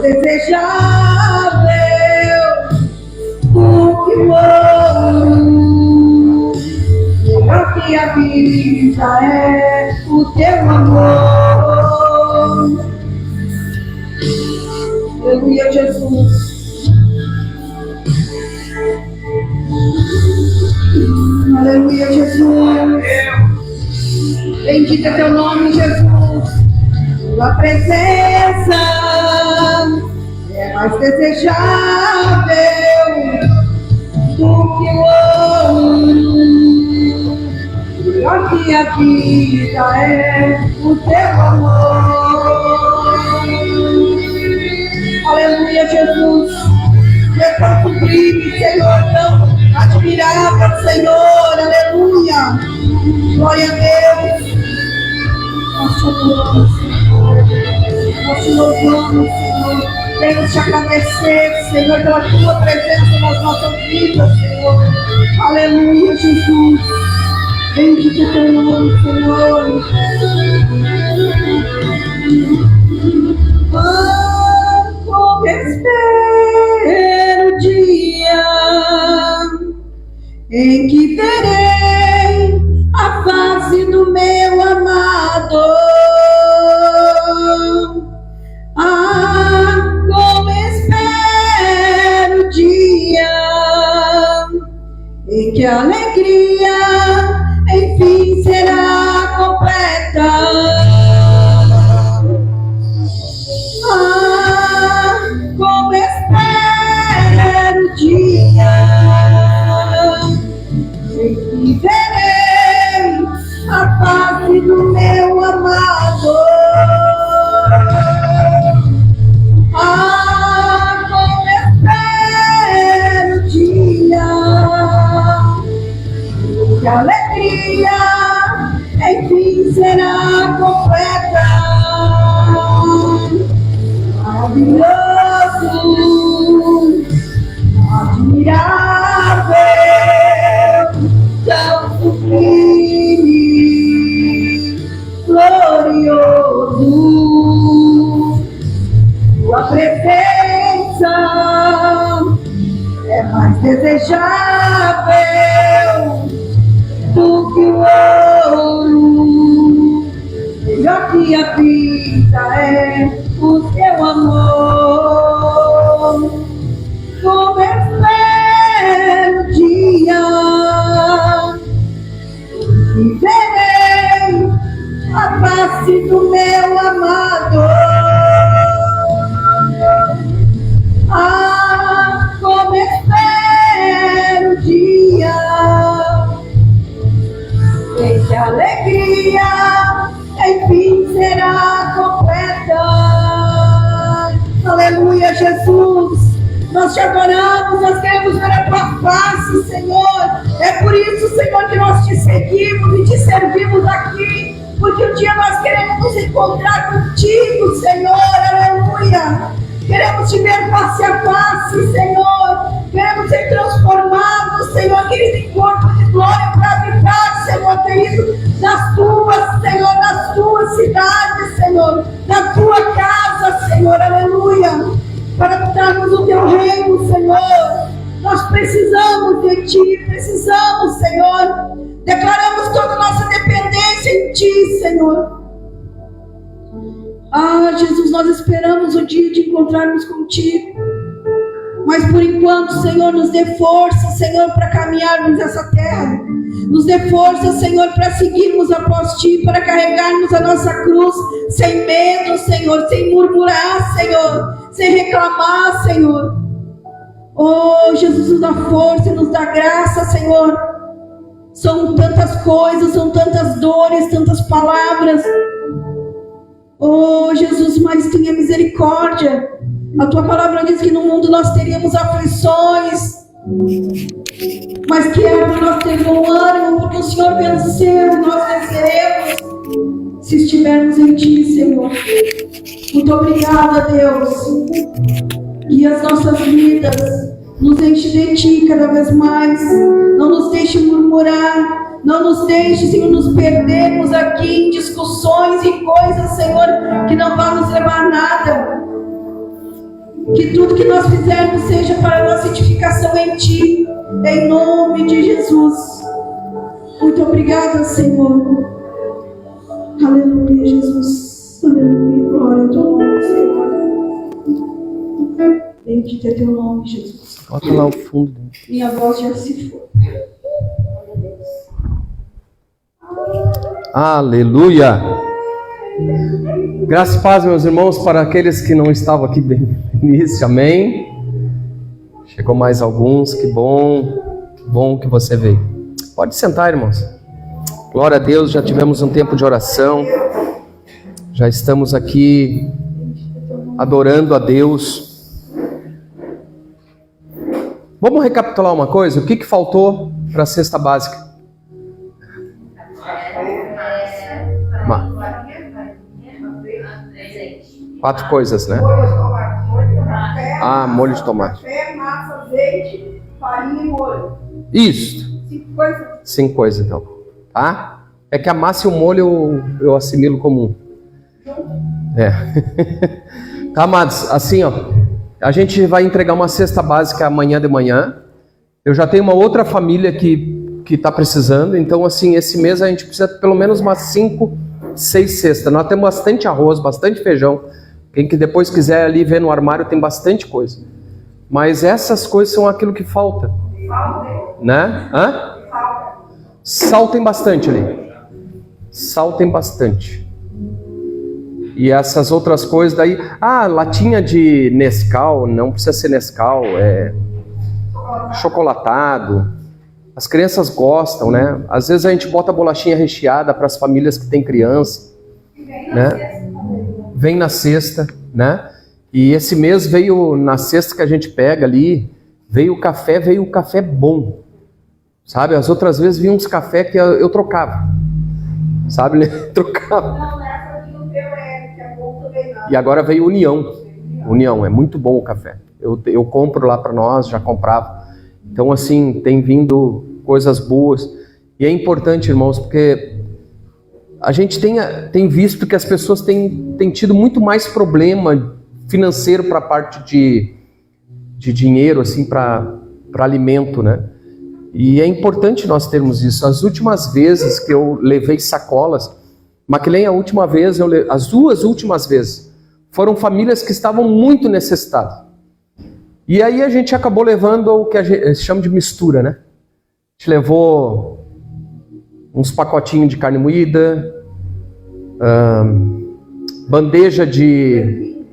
desejável do que o ouro. Melhor que a vida é o teu amor. Aleluia, Jesus. Aleluia, Jesus. Bendito é teu nome, Jesus. Tua presença é mais desejável do que o ouro. Melhor que a vida é o teu amor. Aleluia, Jesus. É tão sublime, Senhor, tão admirável, Senhor. Aleluia. Glória a Deus. Nós te adoramos, Senhor. Nós te louvamos, Senhor. Queremos te agradecer, Senhor, pela tua presença nas nossas vidas, Senhor. Aleluia, Jesus. Bendito é teu nome, Senhor. Como espero o dia em que verei a face do meu amado. Como espero o dia em que a alegria enfim será completa. Como espero o dia em que verei a face do meu amado. Como espero o dia em que a alegria enfim será completa. Maravilhoso, admirável, tão sublime, glorioso. Tua presença é mais desejável do que o ouro. Melhor que a vida é o teu amor. Como espero o dia que verei a face do meu amado. Como espero o dia em que a alegria enfim será completa. Aleluia, Jesus. Nós te adoramos, nós queremos ver a tua face, Senhor. É por isso, Senhor, que nós te seguimos e te servimos aqui, porque um dia nós queremos nos encontrar contigo, Senhor. Aleluia. Queremos te ver face a face, Senhor. Queremos ser transformados, Senhor, querido, em corpo de glória para habitar, Senhor, querido, nas tuas, Senhor, nas tuas cidades, Senhor, na tua casa, Senhor. Aleluia. Para habitarmos o teu reino, Senhor. Nós precisamos de ti, precisamos, Senhor. Declaramos toda a nossa dependência em ti, Senhor. Jesus, nós esperamos o dia de encontrarmos contigo. Mas por enquanto, Senhor, nos dê força, Senhor, para caminharmos nessa terra. Nos dê força, Senhor, para seguirmos após ti, para carregarmos a nossa cruz sem medo, Senhor, sem murmurar, Senhor, sem reclamar, Senhor. Jesus, nos dá força e nos dá graça, Senhor. São tantas coisas, são tantas dores, tantas palavras. Jesus, mas tenha misericórdia. A tua palavra diz que no mundo nós teríamos aflições, mas que é para nós ter bom ânimo, porque o Senhor venceu, nós venceremos se estivermos em ti, Senhor. Muito obrigada, Deus. Guia as nossas vidas, nos enche de ti cada vez mais. Não nos deixe murmurar. Não nos deixe, Senhor, nos perdermos aqui em discussões e coisas, Senhor, que não vão nos levar a nada. Que tudo que nós fizermos seja para a nossa edificação em Ti, em nome de Jesus. Muito obrigada, Senhor. Aleluia, Jesus. Aleluia, glória ao Teu nome, Senhor. Bendito é Teu nome, Jesus. Bota lá o fundo. Minha voz já se foi. Aleluia. Graça e paz, meus irmãos, para aqueles que não estavam aqui bem no início, amém. Chegou mais alguns, que bom que você veio. Pode sentar, irmãos. Glória a Deus, já tivemos um tempo de oração, já estamos aqui adorando a Deus. Vamos recapitular uma coisa, o que faltou para a cesta básica? 4 coisas, né? Molho de tomate. Café, massa, azeite, farinha e molho. Isso. 5 coisas. 5 coisas, então. Tá? É que a massa e o molho eu assimilo como um. Tá, amados? Assim, ó. A gente vai entregar uma cesta básica amanhã de manhã. Eu já tenho uma outra família que está precisando. Então, assim, esse mês a gente precisa de pelo menos umas 5, 6 cestas. Nós temos bastante arroz, bastante feijão. Quem que depois quiser ali ver no armário, tem bastante coisa. Mas essas coisas são aquilo que falta. Né? Sal tem bastante ali. Sal tem bastante. E essas outras coisas daí... latinha de Nescau, não precisa ser Nescau, é chocolatado. As crianças gostam, né? Às vezes a gente bota bolachinha recheada para as famílias que têm criança, né? Vem na cesta, né? E esse mês veio na cesta que a gente pega ali, veio o café bom, sabe? As outras vezes vinha uns café que eu trocava, sabe? Trocava. E agora veio União, é muito bom o café. Eu compro lá para nós, já comprava. Então, assim, tem vindo coisas boas. E é importante, irmãos, porque a gente tem visto que as pessoas têm tido muito mais problema financeiro para a parte de dinheiro, assim, para alimento, né? E é importante nós termos isso. As últimas vezes que eu levei sacolas, Maquilém, as 2 últimas vezes, foram famílias que estavam muito necessitadas. E aí a gente acabou levando o que a gente chama de mistura, né? A gente levou uns pacotinhos de carne moída, bandeja de...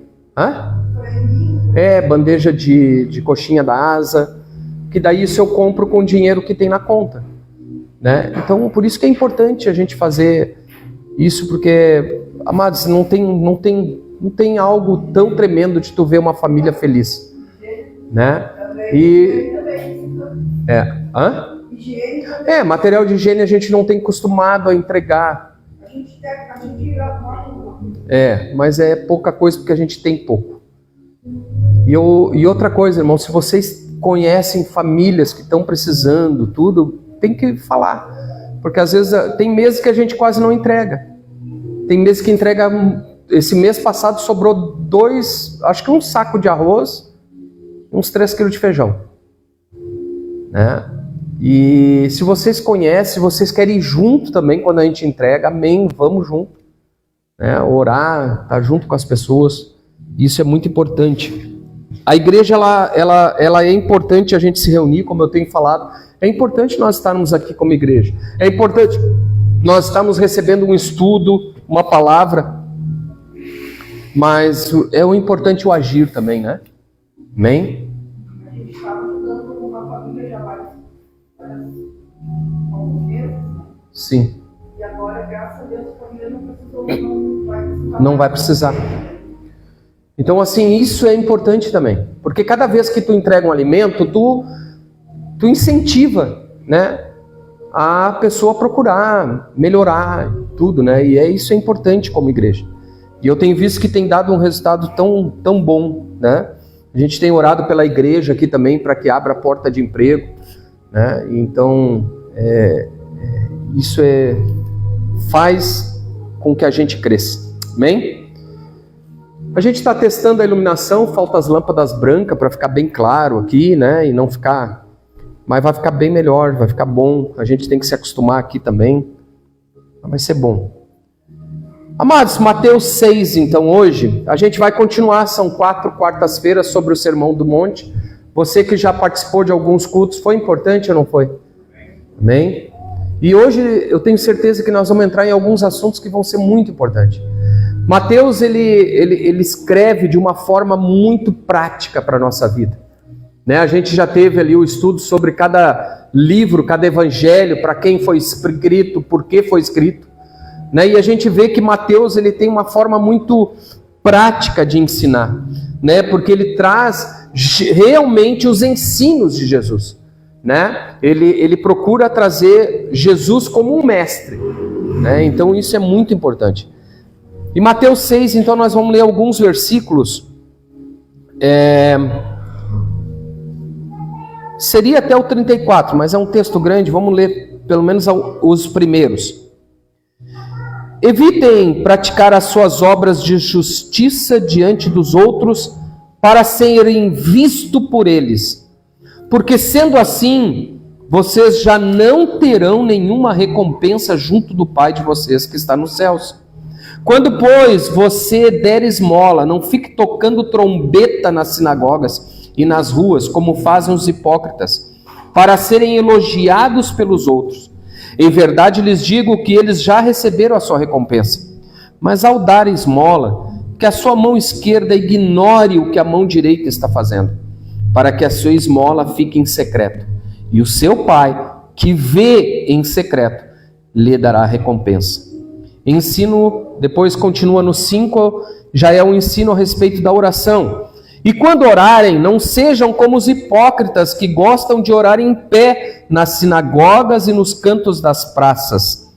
bandeja de coxinha da asa, que daí isso eu compro com o dinheiro que tem na conta, né? Então, por isso que é importante a gente fazer isso, porque, amados, não tem algo tão tremendo de tu ver uma família feliz, né? Material de higiene a gente não tem acostumado a entregar. Mas é pouca coisa porque a gente tem pouco. E outra coisa, irmão, se vocês conhecem famílias que estão precisando, tudo, tem que falar. Porque às vezes tem meses que a gente quase não entrega. Tem meses que entrega... Esse mês passado sobrou 2, acho que um saco de arroz, uns 3 quilos de feijão, né? E se vocês conhecem, se vocês querem ir junto também quando a gente entrega, amém, vamos junto, né? Orar, estar junto com as pessoas, isso é muito importante. A igreja, ela é importante a gente se reunir, como eu tenho falado, é importante nós estarmos aqui como igreja, é importante nós estarmos recebendo um estudo, uma palavra, mas é o importante o agir também, né? Amém? A gente estava ajudando uma família já faz alguns meses. Sim. E agora, graças a Deus, a família não vai precisar. Então, assim, isso é importante também. Porque cada vez que tu entrega um alimento, tu incentiva, né? A pessoa a procurar melhorar tudo, né? E isso é importante como igreja. E eu tenho visto que tem dado um resultado tão bom, né? A gente tem orado pela igreja aqui também para que abra a porta de emprego, né? Então, isso faz com que a gente cresça. Amém? A gente está testando a iluminação, falta as lâmpadas brancas para ficar bem claro aqui, né? E não ficar... Mas vai ficar bem melhor, vai ficar bom. A gente tem que se acostumar aqui também. Vai ser bom. Amados, Mateus 6, então, hoje, a gente vai continuar, são 4 quartas-feiras sobre o Sermão do Monte. Você que já participou de alguns cultos, foi importante ou não foi? Amém? E hoje eu tenho certeza que nós vamos entrar em alguns assuntos que vão ser muito importantes. Mateus, ele escreve de uma forma muito prática para a nossa vida. Né? A gente já teve ali o estudo sobre cada livro, cada evangelho, para quem foi escrito, por que foi escrito. Né? E a gente vê que Mateus ele tem uma forma muito prática de ensinar, né? Porque ele traz realmente os ensinos de Jesus. Né? Ele procura trazer Jesus como um mestre. Né? Então isso é muito importante. Em Mateus 6, então, nós vamos ler alguns versículos. Seria até o 34, mas é um texto grande, vamos ler pelo menos os primeiros. Evitem praticar as suas obras de justiça diante dos outros para serem vistos por eles, porque sendo assim, vocês já não terão nenhuma recompensa junto do Pai de vocês que está nos céus. Quando, pois, você der esmola, não fique tocando trombeta nas sinagogas e nas ruas, como fazem os hipócritas, para serem elogiados pelos outros. Em verdade lhes digo que eles já receberam a sua recompensa. Mas ao dar esmola, que a sua mão esquerda ignore o que a mão direita está fazendo, para que a sua esmola fique em secreto. E o seu Pai, que vê em secreto, lhe dará a recompensa. Ensino, depois continua no 5, já é um ensino a respeito da oração. E quando orarem, não sejam como os hipócritas que gostam de orar em pé nas sinagogas e nos cantos das praças,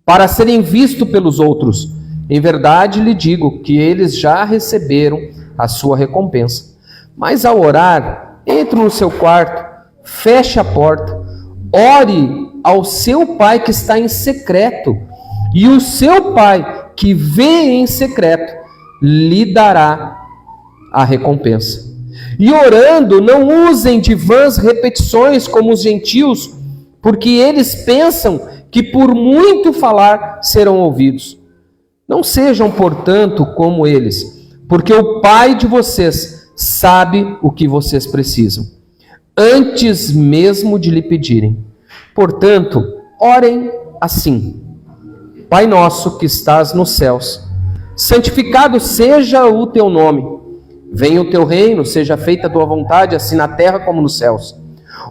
para serem vistos pelos outros. Em verdade lhe digo que eles já receberam a sua recompensa. Mas ao orar, entre no seu quarto, feche a porta, ore ao seu Pai que está em secreto, e o seu Pai que vê em secreto lhe dará a recompensa. E orando, não usem de vãs repetições como os gentios, porque eles pensam que por muito falar serão ouvidos. Não sejam, portanto, como eles, porque o Pai de vocês sabe o que vocês precisam, antes mesmo de lhe pedirem. Portanto, orem assim: Pai nosso que estás nos céus, santificado seja o teu nome. Venha o teu reino, seja feita a tua vontade, assim na terra como nos céus.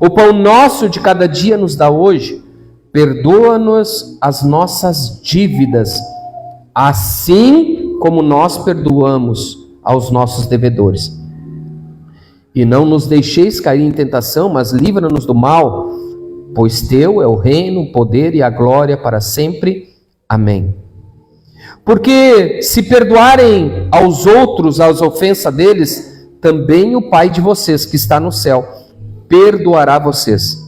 O pão nosso de cada dia nos dá hoje. Perdoa-nos as nossas dívidas, assim como nós perdoamos aos nossos devedores. E não nos deixeis cair em tentação, mas livra-nos do mal, pois teu é o reino, o poder e a glória para sempre. Amém. Porque se perdoarem aos outros as ofensas deles, também o Pai de vocês que está no céu perdoará vocês.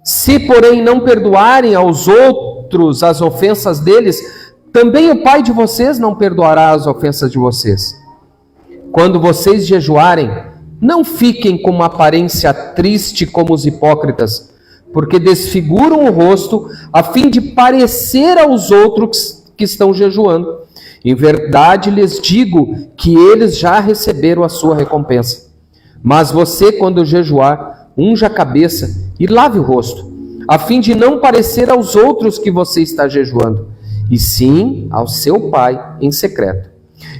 Se, porém, não perdoarem aos outros as ofensas deles, também o Pai de vocês não perdoará as ofensas de vocês. Quando vocês jejuarem, não fiquem com uma aparência triste como os hipócritas, porque desfiguram o rosto a fim de parecer aos outros que estão jejuando. Em verdade lhes digo que eles já receberam a sua recompensa. Mas você, quando jejuar, unja a cabeça e lave o rosto, a fim de não parecer aos outros que você está jejuando, e sim ao seu Pai em secreto.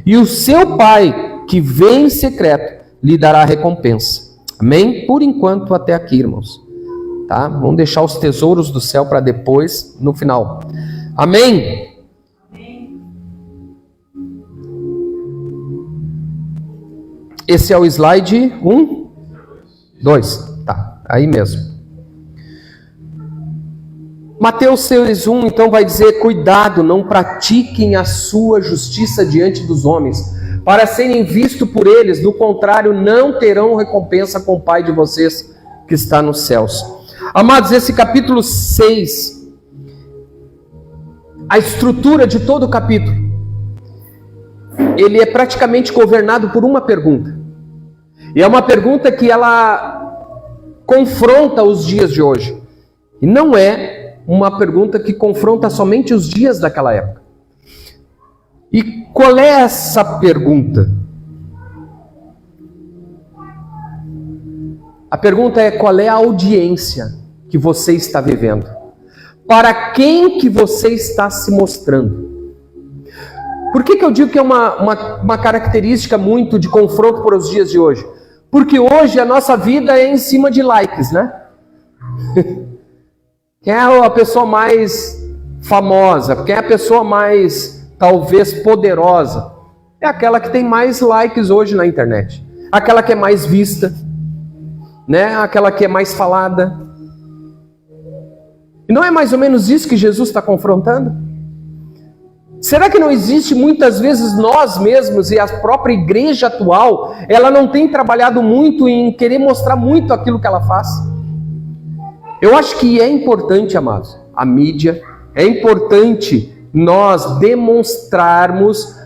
E o seu Pai, que vê em secreto, lhe dará a recompensa. Amém? Por enquanto, até aqui, irmãos. Tá? Vamos deixar os tesouros do céu para depois, no final. Amém? Esse é o slide 1, 2, tá, aí mesmo. Mateus 6:1, então, vai dizer: cuidado, não pratiquem a sua justiça diante dos homens, para serem vistos por eles, do contrário, não terão recompensa com o Pai de vocês que está nos céus. Amados, esse capítulo 6, a estrutura de todo o capítulo, ele é praticamente governado por uma pergunta. E é uma pergunta que ela confronta os dias de hoje. E não é uma pergunta que confronta somente os dias daquela época. E qual é essa pergunta? A pergunta é: qual é a audiência que você está vivendo? Para quem que você está se mostrando? Por que eu digo que é uma característica muito de confronto para os dias de hoje? Porque hoje a nossa vida é em cima de likes, né? Quem é a pessoa mais famosa? Quem é a pessoa mais, talvez, poderosa? É aquela que tem mais likes hoje na internet. Aquela que é mais vista, né? Aquela que é mais falada. E não é mais ou menos isso que Jesus está confrontando? Será que não existe muitas vezes nós mesmos e a própria igreja atual, ela não tem trabalhado muito em querer mostrar muito aquilo que ela faz? Eu acho que é importante, amados, a mídia, é importante nós demonstrarmos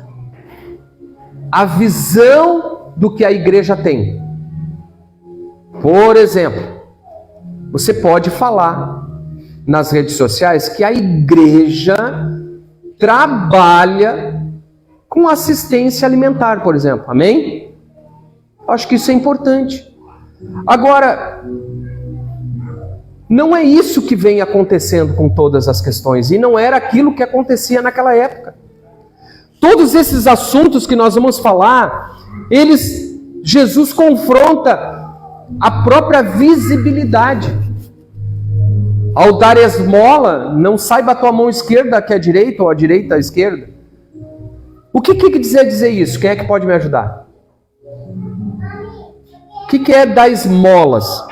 a visão do que a igreja tem. Por exemplo, você pode falar nas redes sociais que a igreja trabalha com assistência alimentar, por exemplo. Amém? Acho que isso é importante. Agora, não é isso que vem acontecendo com todas as questões, e não era aquilo que acontecia naquela época. Todos esses assuntos que nós vamos falar, Jesus confronta a própria visibilidade. Ao dar esmola, não saiba a tua mão esquerda que é a direita, ou a direita a esquerda. O que quer dizer isso? Quem é que pode me ajudar? O que é dar esmolas?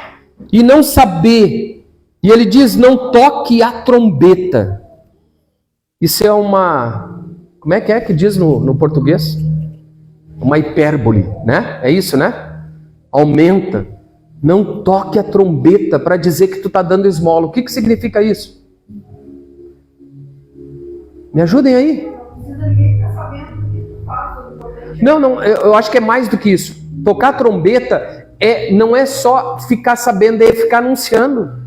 E não saber. E ele diz, não toque a trombeta. Isso é uma... Como é que diz no português? Uma hipérbole, né? É isso, né? Aumenta. Não toque a trombeta para dizer que tu está dando esmola. O que significa isso? Me ajudem aí. Não, eu acho que é mais do que isso. Tocar a trombeta não é só ficar sabendo, é ficar anunciando.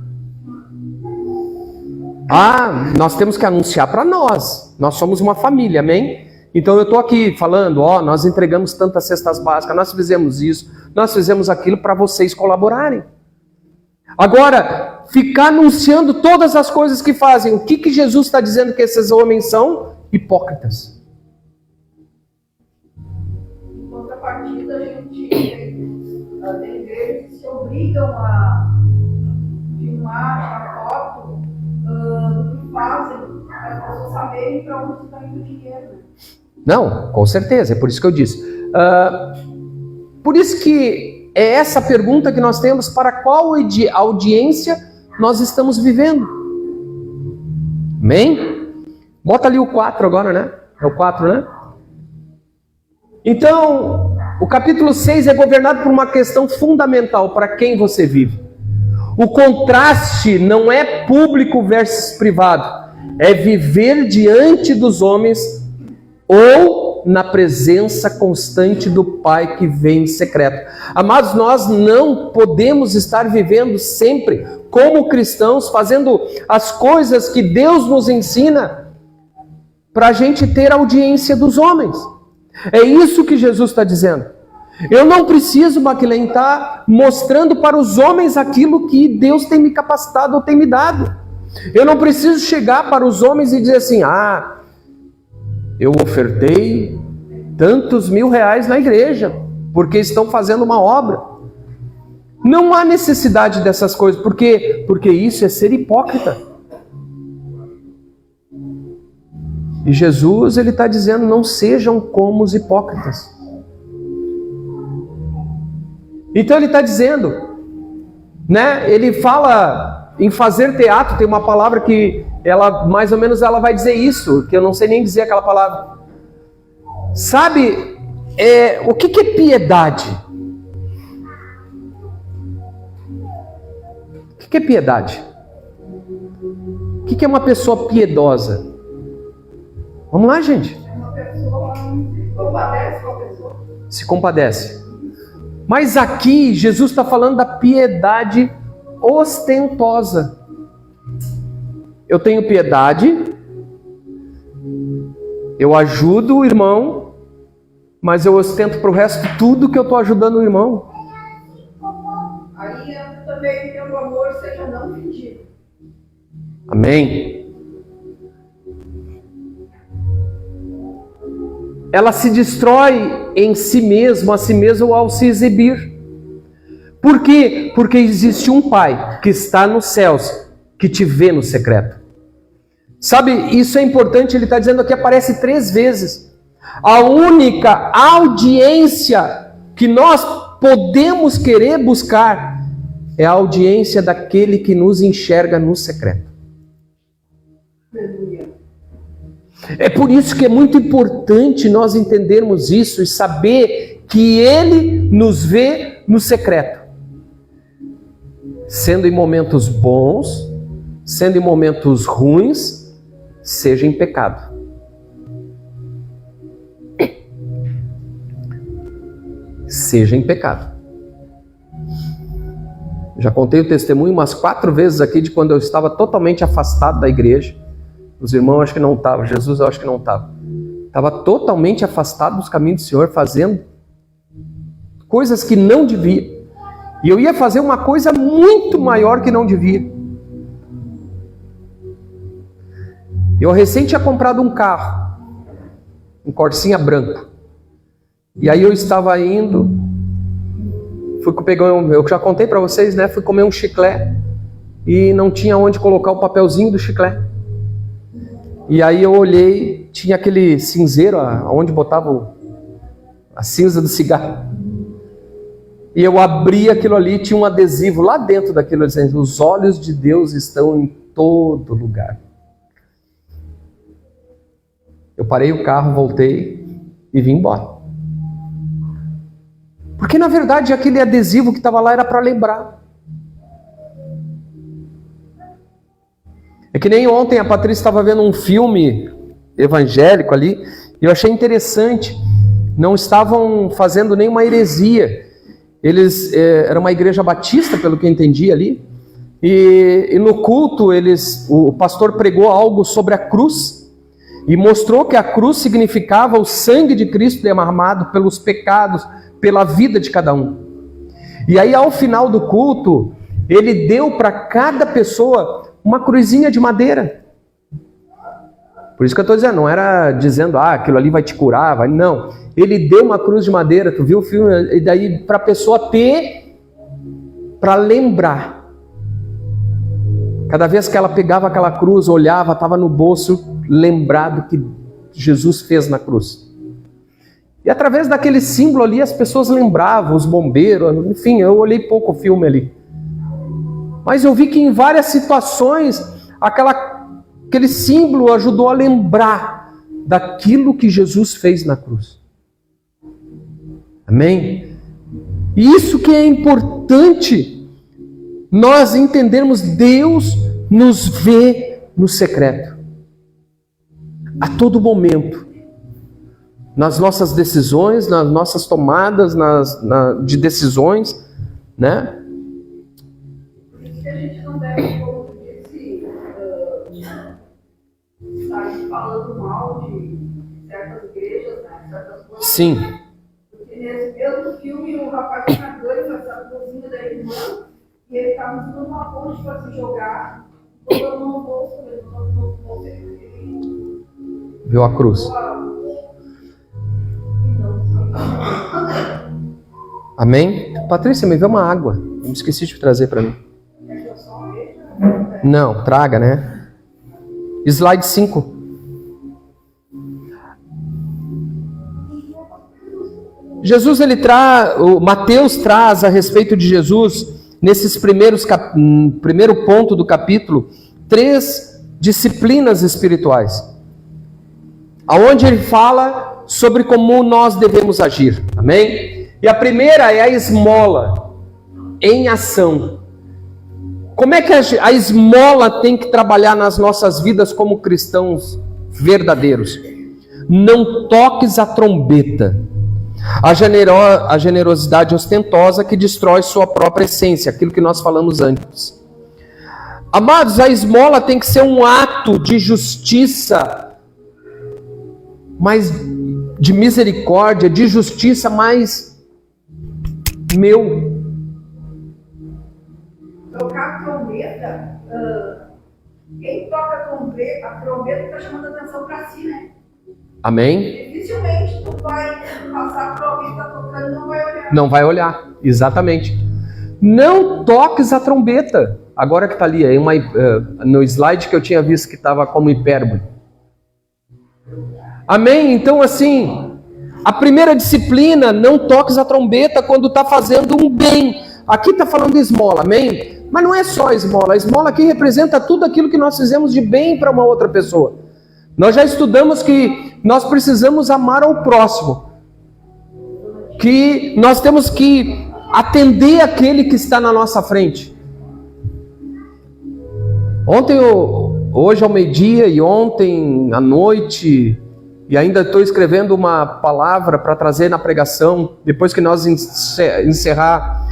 Nós temos que anunciar para nós. Nós somos uma família, amém? Então eu estou aqui falando, nós entregamos tantas cestas básicas, nós fizemos isso, nós fizemos aquilo para vocês colaborarem. Agora, ficar anunciando todas as coisas que fazem, o que Jesus está dizendo que esses homens são? Hipócritas. Em contrapartida, a gente tem igrejas que se obrigam a filmar a foto do que fazem, para as pessoas saberem para onde está indo o dinheiro. Não, com certeza, é por isso que eu disse. Por isso que é essa pergunta que nós temos: para qual audiência nós estamos vivendo? Amém? Bota ali o 4 agora, né? É o 4, né? Então, o capítulo 6 é governado por uma questão fundamental: para quem você vive. O contraste não é público versus privado, é viver diante dos homens ou na presença constante do Pai que vem em secreto. Amados, nós não podemos estar vivendo sempre como cristãos, fazendo as coisas que Deus nos ensina para a gente ter audiência dos homens. É isso que Jesus está dizendo. Eu não preciso, Maquilene, estar mostrando para os homens aquilo que Deus tem me capacitado ou tem me dado. Eu não preciso chegar para os homens e dizer assim, eu ofertei tantos mil-reais na igreja, porque estão fazendo uma obra. Não há necessidade dessas coisas, porque isso é ser hipócrita. E Jesus, ele está dizendo, não sejam como os hipócritas. Então ele está dizendo, né? Ele fala em fazer teatro, tem uma palavra que ela, mais ou menos, ela vai dizer isso, que eu não sei nem dizer aquela palavra. Sabe, o que é piedade? O que é piedade? O que é uma pessoa piedosa? Vamos lá, gente. Uma pessoa Compadece com a pessoa. Se compadece. Mas aqui Jesus está falando da piedade ostentosa. Eu tenho piedade, eu ajudo o irmão, mas eu ostento para o resto tudo que eu estou ajudando o irmão. Aí também que o amor seja não fingido. Amém. Ela se destrói em si mesma, a si mesma ao se exibir. Por quê? Porque existe um Pai que está nos céus, que te vê no secreto. Sabe, isso é importante, ele está dizendo aqui, aparece 3 vezes. A única audiência que nós podemos querer buscar é a audiência daquele que nos enxerga no secreto. É por isso que é muito importante nós entendermos isso e saber que Ele nos vê no secreto. Sendo em momentos bons, sendo em momentos ruins, seja em pecado. Seja em pecado. Já contei o testemunho umas 4 vezes aqui de quando eu estava totalmente afastado da igreja. Os irmãos acho que não estavam, Jesus eu acho que não estava. Estava totalmente afastado dos caminhos do Senhor, fazendo coisas que não devia. E eu ia fazer uma coisa muito maior que não devia. Eu recém tinha comprado um carro, um Corsinha branco. E aí eu estava indo, eu já contei para vocês, né? Fui comer um chiclete e não tinha onde colocar o papelzinho do chiclete. E aí eu olhei, tinha aquele cinzeiro onde botava a cinza do cigarro. E eu abri aquilo ali, tinha um adesivo lá dentro daquilo, dizendo: os olhos de Deus estão em todo lugar. Eu parei o carro, voltei e vim embora. Porque na verdade aquele adesivo que estava lá era para lembrar. É que nem ontem a Patrícia estava vendo um filme evangélico ali, e eu achei interessante. Não estavam fazendo nenhuma heresia. Eles era uma igreja batista, pelo que eu entendi ali, e no culto o pastor pregou algo sobre a cruz e mostrou que a cruz significava o sangue de Cristo derramado pelos pecados, pela vida de cada um. E aí ao final do culto ele deu para cada pessoa uma cruzinha de madeira. Por isso que eu estou dizendo, não era dizendo, aquilo ali vai te curar, não. Ele deu uma cruz de madeira, tu viu o filme? E daí para a pessoa ter, para lembrar. Cada vez que ela pegava aquela cruz, olhava, estava no bolso, lembrado que Jesus fez na cruz. E através daquele símbolo ali, as pessoas lembravam, os bombeiros, enfim, eu olhei pouco o filme ali. Mas eu vi que em várias situações, aquele símbolo ajudou a lembrar daquilo que Jesus fez na cruz. Amém? E isso que é importante, nós entendermos, Deus nos vê no secreto. A todo momento. Nas nossas decisões, nas nossas tomadas de decisões, né? A gente não deve, como tu disse, sair falando mal de certas igrejas, né, certas coisas. Sim. Porque nesse mesmo filme o rapaz tinha ganho essa cozinha da irmã e ele estava usando uma ponte para se jogar, colocando no bolso, no bolso ele viu a cruz. Amém? Patrícia, me vê uma água. Eu me esqueci de trazer para mim. Não, traga, né? Slide 5. Jesus, Mateus traz a respeito de Jesus, nesses primeiro ponto do capítulo, 3 disciplinas espirituais. Aonde ele fala sobre como nós devemos agir. Amém? E a primeira é a esmola em ação. Como é que a esmola tem que trabalhar nas nossas vidas como cristãos verdadeiros? não toques a trombeta. A generosidade ostentosa que destrói sua própria essência, aquilo que nós falamos antes. Amados, a esmola tem que ser um ato de justiça, mas de misericórdia, de justiça, mais meu. Tocar a trombeta, quem toca a trombeta está chamando a atenção para si, né? Amém? Dificilmente tu vai passar por alguém que está tocando e não vai olhar. Não vai olhar, exatamente. Não toques a trombeta. Agora que está ali, no slide que eu tinha visto que estava como hipérbole. Amém? Então assim, a primeira disciplina, não toques a trombeta quando está fazendo um bem. Aqui está falando esmola, amém? Mas não é só esmola. A esmola aqui representa tudo aquilo que nós fizemos de bem para uma outra pessoa. Nós já estudamos que nós precisamos amar ao próximo. Que nós temos que atender aquele que está na nossa frente. Hoje ao meio-dia e ontem à noite, e ainda estou escrevendo uma palavra para trazer na pregação, depois que nós encerrar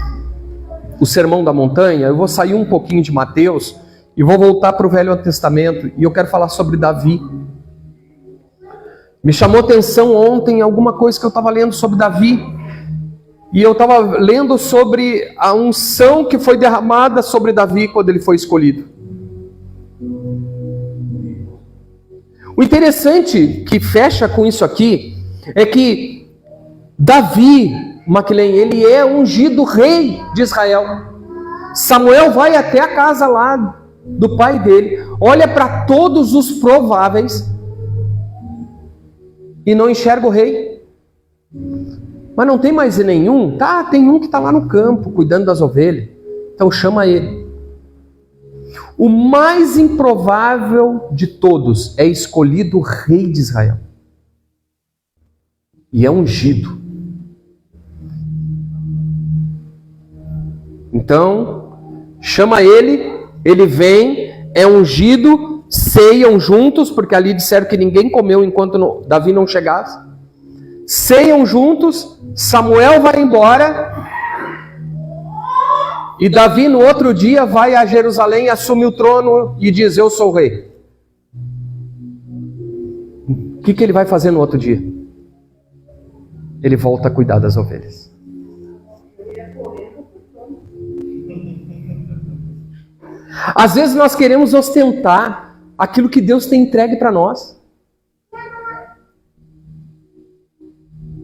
o Sermão da Montanha, eu vou sair um pouquinho de Mateus e vou voltar para o Velho Testamento, e eu quero falar sobre Davi. Me chamou atenção ontem alguma coisa que eu estava lendo sobre Davi, e eu estava lendo sobre a unção que foi derramada sobre Davi quando ele foi escolhido. O interessante que fecha com isso aqui é que Davi, Maclen, ele é ungido rei de Israel. Samuel vai até a casa lá do pai dele, olha para todos os prováveis e não enxerga o rei. Mas não tem mais nenhum? Tá, tem um que está lá no campo, cuidando das ovelhas. Então chama ele. O mais improvável de todos é escolhido o rei de Israel. E é ungido. Então, chama ele, ele vem, é ungido, ceiam juntos, porque ali disseram que ninguém comeu enquanto Davi não chegasse. Ceiam juntos, Samuel vai embora. E Davi no outro dia vai a Jerusalém, assume o trono e diz, eu sou o rei. O que ele vai fazer no outro dia? Ele volta a cuidar das ovelhas. Às vezes nós queremos ostentar aquilo que Deus tem entregue para nós.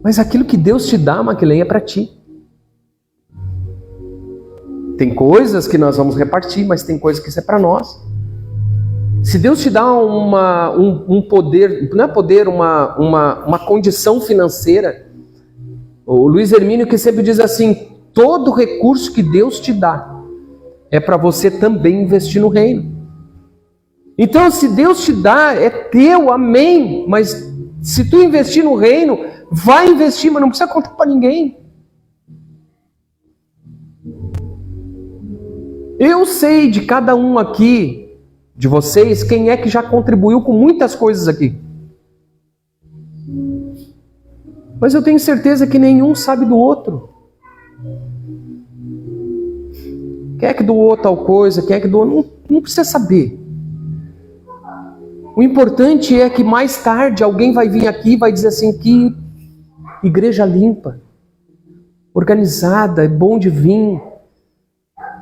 Mas aquilo que Deus te dá, Maclen, é para ti. Tem coisas que nós vamos repartir, mas tem coisas que isso é para nós. Se Deus te dá um poder, não é poder, uma condição financeira, o Luiz Hermínio que sempre diz assim, todo recurso que Deus te dá é para você também investir no reino. Então se Deus te dá, é teu, amém, mas se tu investir no reino, vai investir, mas não precisa contar para ninguém. Eu sei de cada um aqui, de vocês, quem é que já contribuiu com muitas coisas aqui. Mas eu tenho certeza que nenhum sabe do outro. Quem é que doou tal coisa, quem é que doou, não precisa saber. O importante é que mais tarde alguém vai vir aqui e vai dizer assim, que igreja limpa, organizada, é bom de vir.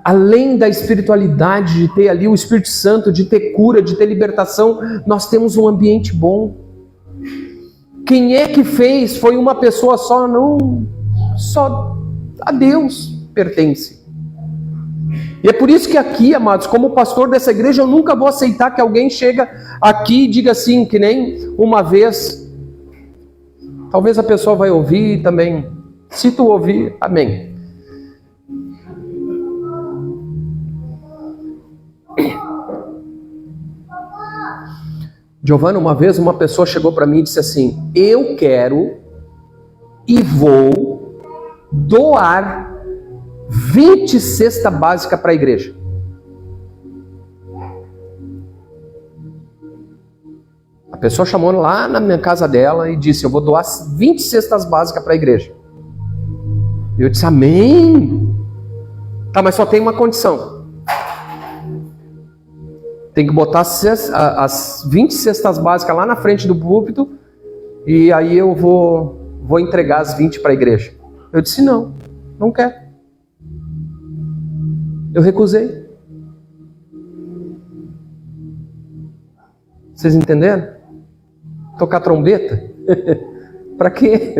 Além da espiritualidade, de ter ali o Espírito Santo, de ter cura, de ter libertação, nós temos um ambiente bom. Quem é que fez? Foi uma pessoa só? Não, só a Deus pertence. E é por isso que aqui, amados, como pastor dessa igreja, eu nunca vou aceitar que alguém chega aqui e diga assim, que nem uma vez. Talvez a pessoa vai ouvir também. Se tu ouvir, amém. Giovana, uma vez uma pessoa chegou para mim e disse assim, eu quero e vou doar 20 cesta básica para a igreja. pessoa chamou lá na minha casa dela e disse: eu vou doar 20 cestas básicas para a igreja. Eu disse: amém. Tá, mas só tem uma condição. Tem que botar as 20 cestas básicas lá na frente do púlpito e aí eu vou entregar as 20 para a igreja. Eu disse: não quero. Eu recusei. Vocês entenderam? Tocar trombeta? Para quê?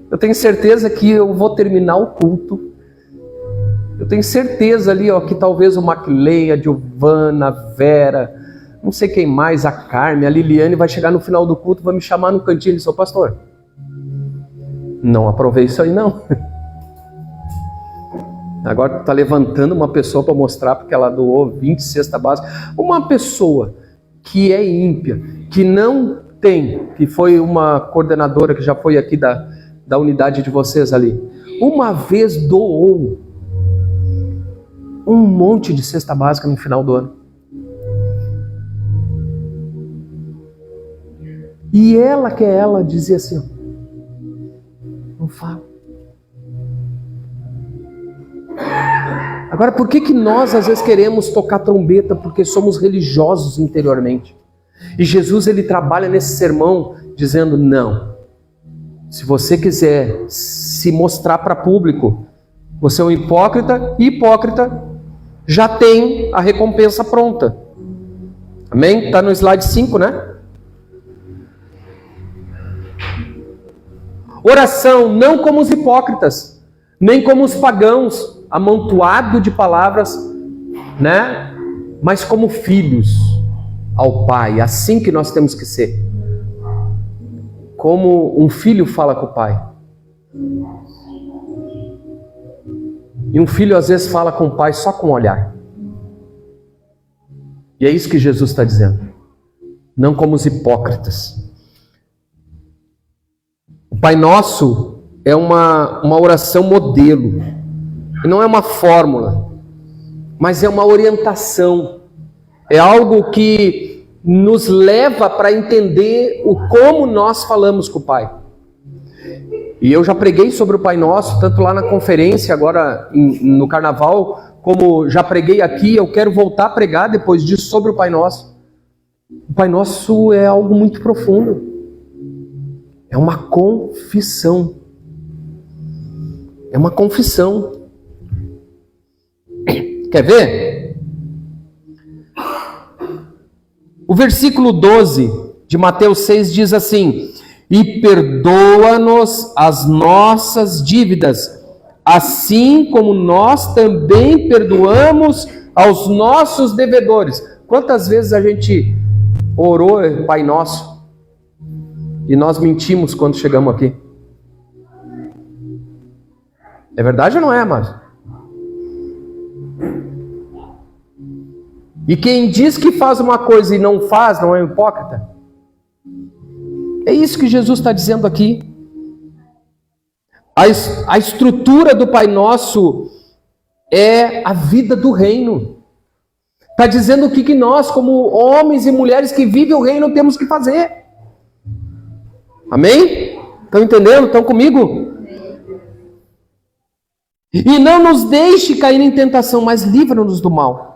Eu tenho certeza que eu vou terminar o culto. Eu tenho certeza ali, ó, que talvez o Maclei, a Giovana, a Vera, não sei quem mais, a Carmen, a Liliane vai chegar no final do culto, vai me chamar no cantinho e dizer: pastor, não aprovei isso aí não. Agora está levantando uma pessoa para mostrar porque ela doou 20 cestas básicas. Uma pessoa que é ímpia, que não tem, que foi uma coordenadora que já foi aqui da unidade de vocês ali, uma vez doou um monte de cesta básica no final do ano. E ela, que é ela, dizia assim: ó, não fala. Agora, por que nós às vezes queremos tocar trombeta? Porque somos religiosos interiormente. E Jesus, ele trabalha nesse sermão dizendo: não. Se você quiser se mostrar para público, você é um hipócrita, e hipócrita já tem a recompensa pronta. Amém? Está no slide 5, né? Oração, não como os hipócritas, nem como os pagãos, amontoado de palavras, né? Mas como filhos ao Pai, assim que nós temos que ser. Como um filho fala com o pai. E um filho às vezes fala com o pai só com o olhar. E é isso que Jesus está dizendo. Não como os hipócritas. O Pai Nosso é uma oração modelo. E não é uma fórmula, mas é uma orientação. É algo que nos leva para entender como nós falamos com o Pai. E eu já preguei sobre o Pai Nosso, tanto lá na conferência, agora no Carnaval, como já preguei aqui. Eu quero voltar a pregar depois disso sobre o Pai Nosso. O Pai Nosso é algo muito profundo. É uma confissão. É uma confissão. Quer ver? O versículo 12 de Mateus 6 diz assim: e perdoa-nos as nossas dívidas, assim como nós também perdoamos aos nossos devedores. Quantas vezes a gente orou Pai Nosso e nós mentimos quando chegamos aqui? É verdade ou não é, amados? E quem diz que faz uma coisa e não faz, não é um hipócrita? É isso que Jesus está dizendo aqui. A estrutura do Pai Nosso é a vida do reino. Está dizendo o que nós, como homens e mulheres que vivem o reino, temos que fazer. Amém? Estão entendendo? Estão comigo? E não nos deixe cair em tentação, mas livra-nos do mal.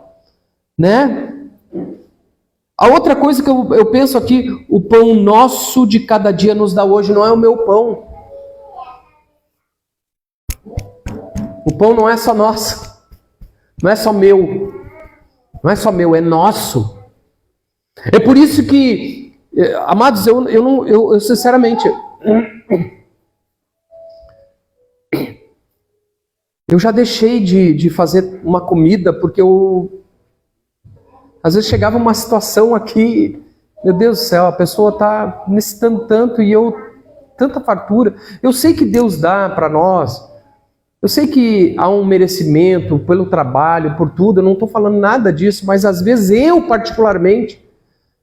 Né? A outra coisa que eu penso aqui: o pão nosso de cada dia nos dá hoje. Não é o meu pão. O pão não é só nosso, não é só meu, não é só meu, é nosso. É por isso que, amados, eu sinceramente, eu já deixei de fazer uma comida, porque às vezes chegava uma situação aqui, meu Deus do céu, a pessoa está necessitando tanto e tanta fartura. Eu sei que Deus dá para nós, eu sei que há um merecimento pelo trabalho, por tudo, eu não estou falando nada disso, mas às vezes eu particularmente,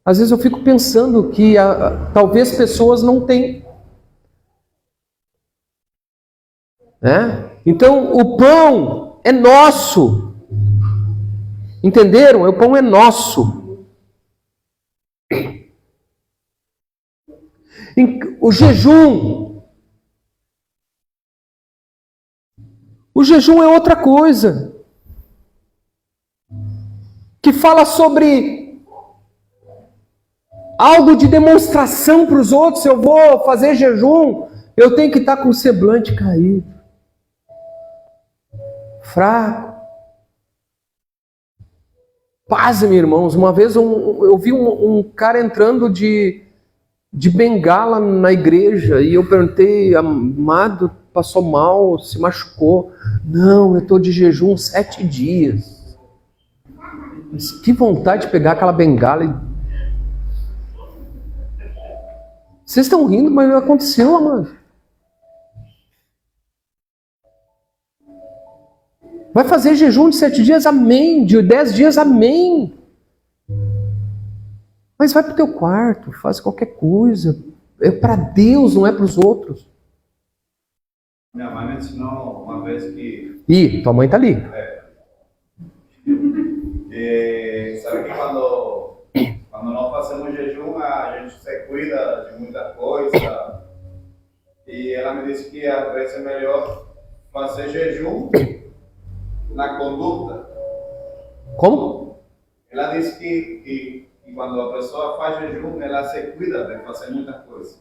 às vezes eu fico pensando que talvez pessoas não têm. Né? Então o pão é nosso. Entenderam? O pão é nosso. O jejum. O jejum é outra coisa. Que fala sobre algo de demonstração para os outros. Se eu vou fazer jejum, eu tenho que estar com o semblante caído, fraco. Pasme, irmãos. Uma vez eu vi um cara entrando de bengala na igreja e eu perguntei: amado, passou mal, se machucou? Não, eu estou de jejum 7 dias. Mas que vontade de pegar aquela bengala e... Vocês estão rindo, mas não aconteceu, amado. Vai fazer jejum de 7 dias? Amém. De 10 dias? Amém. Mas vai para o teu quarto, faz qualquer coisa. É para Deus, não é para os outros. Minha mãe me ensinou uma vez que... Ih, tua mãe está ali. Sabe que quando nós fazemos jejum, a gente se cuida de muita coisa. E ela me disse que às vezes é melhor fazer jejum na conduta. Como? Ela disse que quando a pessoa faz jejum, ela se cuida de fazer muita coisa.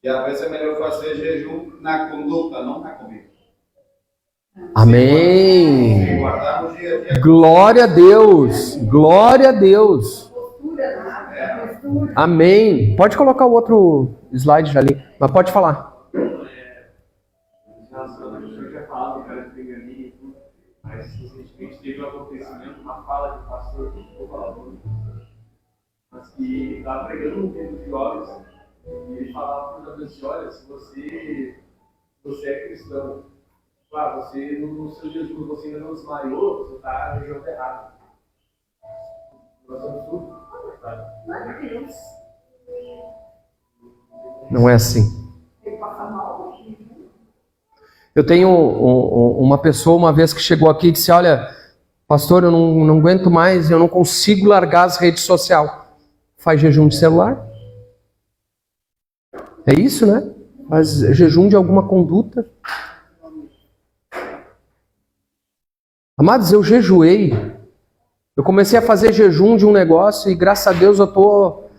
E às vezes é melhor fazer jejum na conduta, não na comida. Amém. Guardar o dia a dia. Glória a Deus. Glória a Deus. Amém. Pode colocar o outro slide já ali, mas pode falar. Eu já falava do cara que veio ali e tudo, mas recentemente teve um acontecimento, uma fala de pastor que ficou falando, mas que estava pregando um tempo de jovens e ele falava para os jovens: olha, se você é cristão, claro, você no seu jejum você ainda não desmaiou, você está no jogo errado. Nós somos tudo, sabe? Não é assim. Eu tenho uma pessoa uma vez que chegou aqui e disse: olha, pastor, eu não aguento mais, eu não consigo largar as redes sociais. Faz jejum de celular? É isso, né? Faz jejum de alguma conduta. Amados, eu jejuei. Eu comecei a fazer jejum de um negócio e graças a Deus eu estou,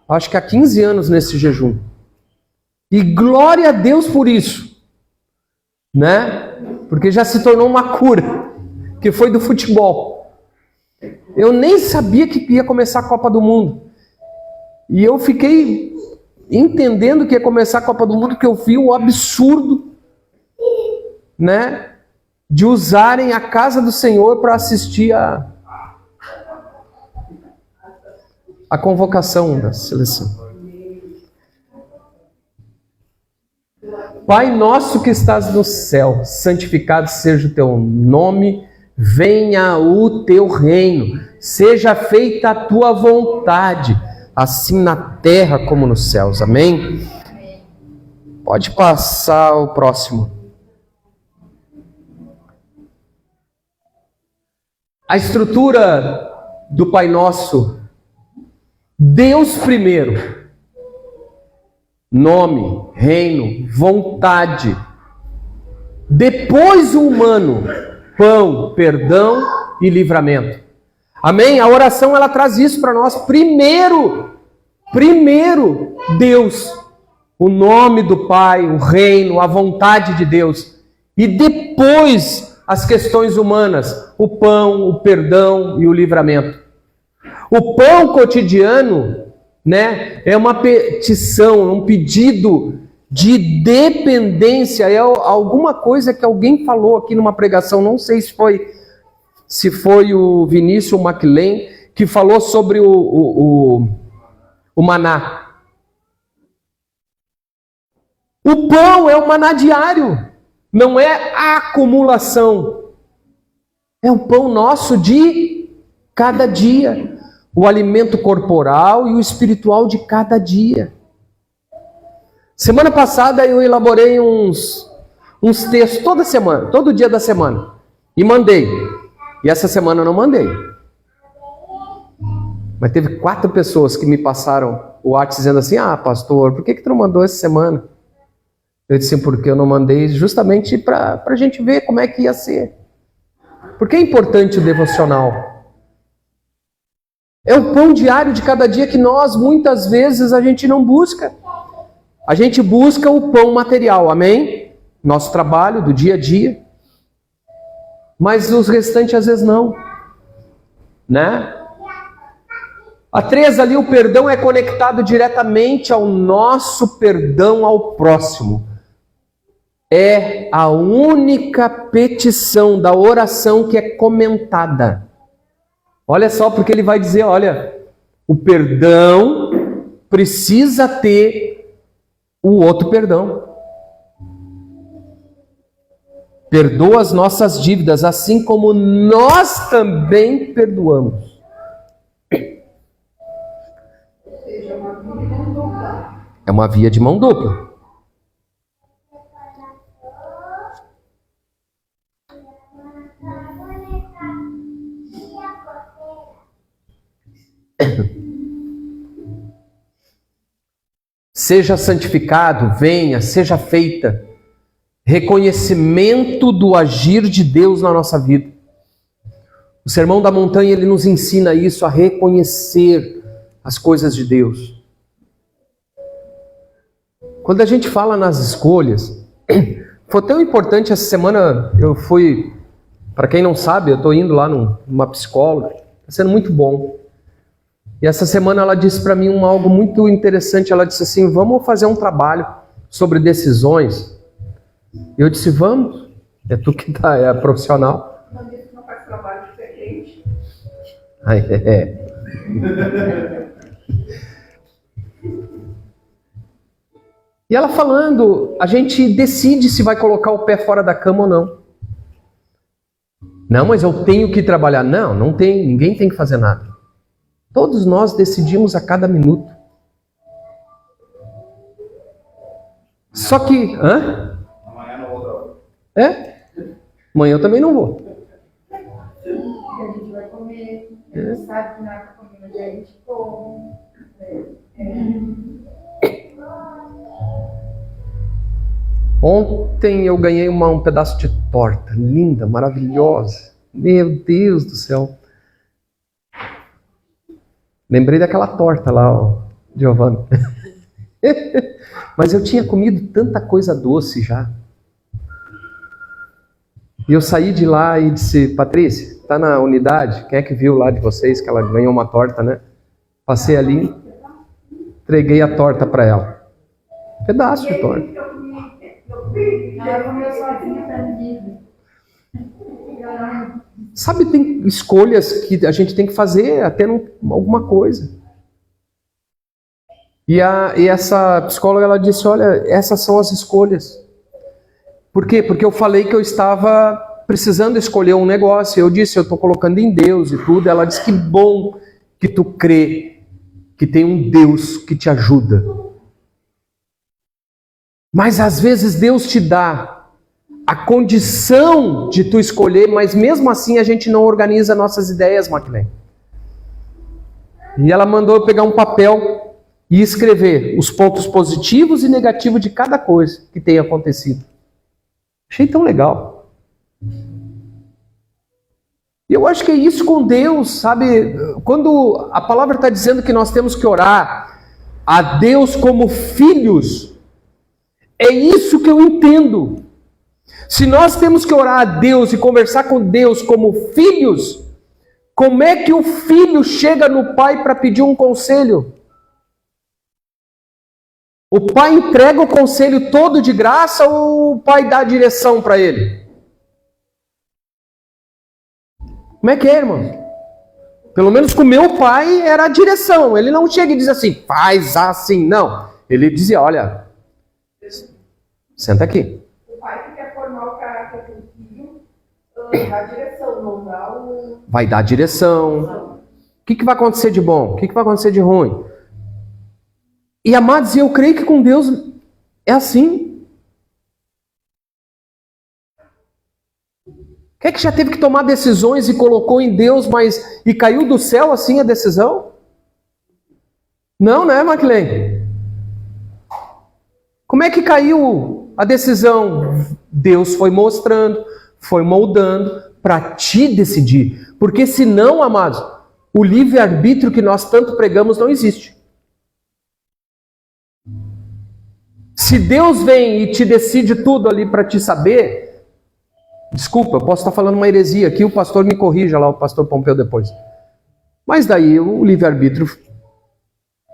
acho que há 15 anos nesse jejum. E glória a Deus por isso. Né? Porque já se tornou uma cura, que foi do futebol. Eu nem sabia que ia começar a Copa do Mundo. E eu fiquei entendendo que ia começar a Copa do Mundo, que eu vi o absurdo, né, de usarem a casa do Senhor para assistir a convocação da seleção. Pai nosso que estás no céu, santificado seja o teu nome, venha o teu reino, seja feita a tua vontade, assim na terra como nos céus. Amém? Pode passar o próximo. A estrutura do Pai Nosso: Deus primeiro. Nome, reino, vontade. Depois o humano, pão, perdão e livramento. Amém? A oração ela traz isso para nós. Primeiro Deus, o nome do Pai, o reino, a vontade de Deus. E depois as questões humanas, o pão, o perdão e o livramento. O pão cotidiano, né, é uma petição, é um pedido de dependência, é alguma coisa que alguém falou aqui numa pregação, não sei se foi o Vinícius Maclen, que falou sobre o maná. O pão é o maná diário, não é a acumulação, é o pão nosso de cada dia. O alimento corporal e o espiritual de cada dia. Semana passada eu elaborei uns textos toda semana, todo dia da semana. E mandei. E essa semana eu não mandei. Mas teve 4 pessoas que me passaram o WhatsApp dizendo assim, pastor, por que tu não mandou essa semana? Eu disse, porque eu não mandei justamente para a gente ver como é que ia ser. Porque é importante o devocional. É o pão diário de cada dia que nós, muitas vezes, a gente não busca. A gente busca o pão material, amém? Nosso trabalho do dia a dia. Mas os restantes às vezes não. Né? A 3 ali, o perdão é conectado diretamente ao nosso perdão ao próximo. É a única petição da oração que é comentada. Olha só, porque ele vai dizer, olha, o perdão precisa ter o outro perdão. Perdoa as nossas dívidas, assim como nós também perdoamos. É uma via de mão dupla. Seja santificado, venha, seja feita. Reconhecimento do agir de Deus na nossa vida. O Sermão da Montanha, ele nos ensina isso, a reconhecer as coisas de Deus. Quando a gente fala nas escolhas, foi tão importante essa semana, eu fui, para quem não sabe, eu estou indo lá numa psicóloga, está sendo muito bom. E essa semana ela disse para mim algo muito interessante, ela disse assim, vamos fazer um trabalho sobre decisões. Eu disse, vamos, é tu que tá, é a profissional. Não faz trabalho de ser crente. E ela falando, a gente decide se vai colocar o pé fora da cama ou não. Não, mas eu tenho que trabalhar. Não, não tem, ninguém tem que fazer nada. Todos nós decidimos a cada minuto. Só que, Amanhã não vou. Amanhã eu também não vou. A gente vai comer, a gente sabe que não é para comer, mas a gente come. Ontem eu ganhei um pedaço de torta, linda, maravilhosa. Meu Deus do céu. Lembrei daquela torta lá, Giovanni. Mas eu tinha comido tanta coisa doce já. E eu saí de lá e disse, Patrícia, tá na unidade? Quem é que viu lá de vocês que ela ganhou uma torta, né? Passei ali, entreguei a torta para ela. Um pedaço de torta. Ela comeu sozinha para mim. Sabe, tem escolhas que a gente tem que fazer até alguma coisa. E essa psicóloga, ela disse, olha, essas são as escolhas. Por quê? Porque eu falei que eu estava precisando escolher um negócio. Eu disse, eu estou colocando em Deus e tudo. Ela disse, que bom que tu crê que tem um Deus que te ajuda. Mas às vezes Deus te dá a condição de tu escolher, mas mesmo assim a gente não organiza nossas ideias, Maclén. E ela mandou eu pegar um papel e escrever os pontos positivos e negativos de cada coisa que tenha acontecido. Achei tão legal. E eu acho que é isso com Deus, sabe? Quando a palavra está dizendo que nós temos que orar a Deus como filhos, é isso que eu entendo. Se nós temos que orar a Deus e conversar com Deus como filhos, como é que o filho chega no pai para pedir um conselho? O pai entrega o conselho todo de graça ou o pai dá a direção para ele? Como é que é, irmão? Pelo menos com meu pai era a direção. Ele não chega e diz assim, faz assim. Não. Ele dizia, olha, senta aqui. O pai que quer formar o caráter do filho, dá a direção, não dá o... Vai dar direção. O que vai acontecer de bom? O que vai acontecer de ruim? E amados, eu creio que com Deus é assim. Quem é que já teve que tomar decisões e colocou em Deus, mas e caiu do céu assim a decisão? Não, né, Maclen? Como é que caiu a decisão? Deus foi mostrando, foi moldando para te decidir. Porque senão, amados, o livre-arbítrio que nós tanto pregamos não existe. Se Deus vem e te decide tudo ali para te saber, desculpa, eu posso estar falando uma heresia aqui, o pastor me corrija lá, o pastor Pompeu depois. Mas daí o livre-arbítrio...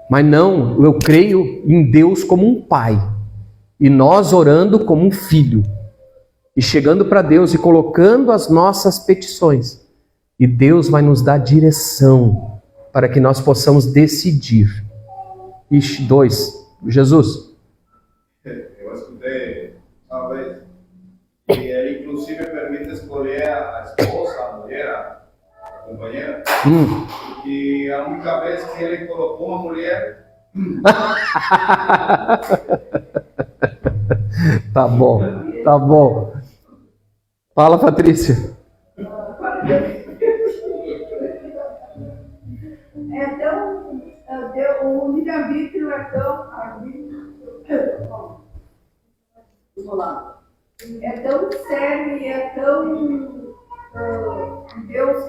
Mas não, eu creio em Deus como um pai. E nós orando como um filho. E chegando para Deus e colocando as nossas petições. E Deus vai nos dar direção para que nós possamos decidir. Ixi, 2. Jesus. Eu escutei uma vez que ele inclusive permite escolher a esposa, a mulher, a companheira. E a única vez que ele colocou uma mulher... Tá bom, tá bom. Fala, Patrícia. O livre-arbítrio é tão... Vamos lá. É tão sério e é tão... Deus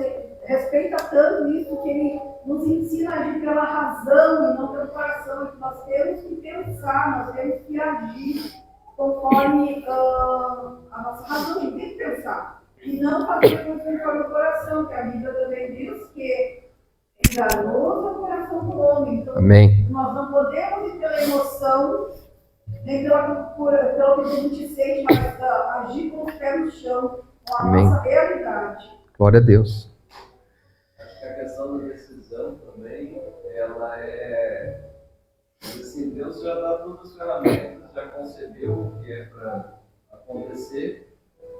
respeita tanto isso que ele nos ensina a agir pela razão e não pelo coração. E nós temos que pensar, nós temos que agir conforme a nossa razão. A gente tem que pensar. E não fazer conforme o coração, que a Bíblia também diz que enganoso é o coração do homem. Então, Amém. nós não podemos ir pela emoção, nem pelo que a gente sente, mas agir com os pés no chão, com a Amém. nossa realidade. Glória a Deus. Acho que a questão da decisão também, ela é... Assim, Deus já dá todas as ferramentas, já concebeu o que é para acontecer,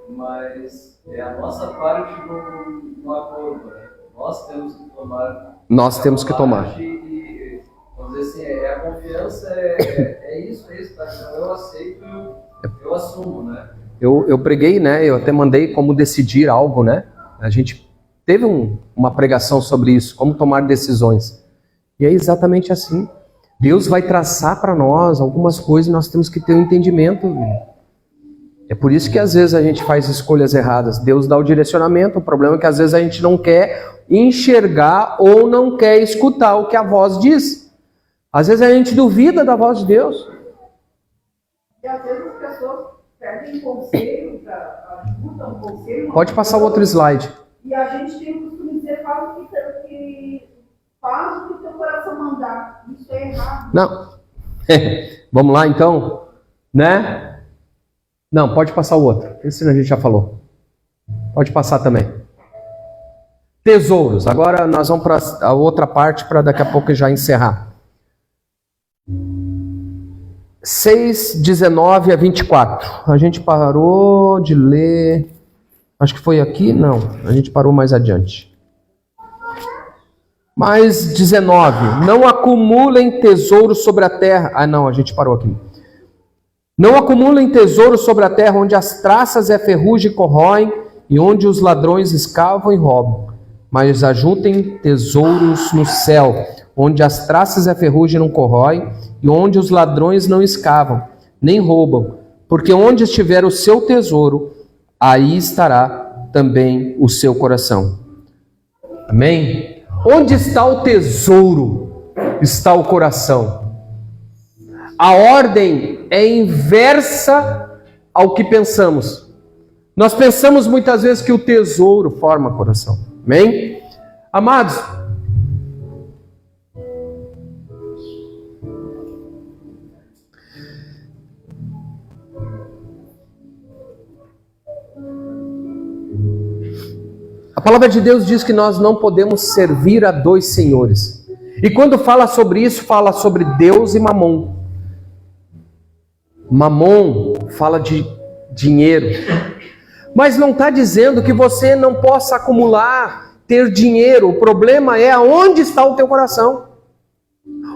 mas é a nossa parte no acordo, né? Nós temos que tomar... Nós temos que tomar. E, vamos dizer assim, a confiança é isso, tá? Então eu aceito, eu assumo, né? Eu preguei, né? Eu até mandei como decidir algo, né? A gente teve uma pregação sobre isso, como tomar decisões. E é exatamente assim. Deus vai traçar para nós algumas coisas e nós temos que ter um entendimento. É por isso que às vezes a gente faz escolhas erradas. Deus dá o direcionamento, o problema é que às vezes a gente não quer enxergar ou não quer escutar o que a voz diz. Às vezes a gente duvida da voz de Deus. E às vezes as pessoas pedem conselho, ajuda um conselho. Pode passar o outro slide. E a gente tem o costume de dizer, faz o que o teu coração mandar. Isso é errado. Não. Vamos lá então, né? Não, pode passar o outro. Esse a gente já falou. Pode passar também. Tesouros. Agora nós vamos para a outra parte para daqui a pouco já encerrar. 6, 19 a 24. A gente parou de ler. Acho que foi aqui? Não. A gente parou mais adiante. Mais 19. Não acumulem tesouros sobre a terra. Ah, não. A gente parou aqui. Não acumulem tesouros sobre a terra, onde as traças e a ferrugem corroem, e onde os ladrões escavam e roubam. Mas ajuntem tesouros no céu, onde as traças e a ferrugem não corroem, e onde os ladrões não escavam, nem roubam. Porque onde estiver o seu tesouro, aí estará também o seu coração. Amém? Onde está o tesouro, está o coração. A ordem é inversa ao que pensamos. Nós pensamos muitas vezes que o tesouro forma coração. Amém? Amados, a palavra de Deus diz que nós não podemos servir a dois senhores. E quando fala sobre isso, fala sobre Deus e Mamon. Mamon fala de dinheiro. Mas não está dizendo que você não possa acumular, ter dinheiro. O problema é aonde está o teu coração.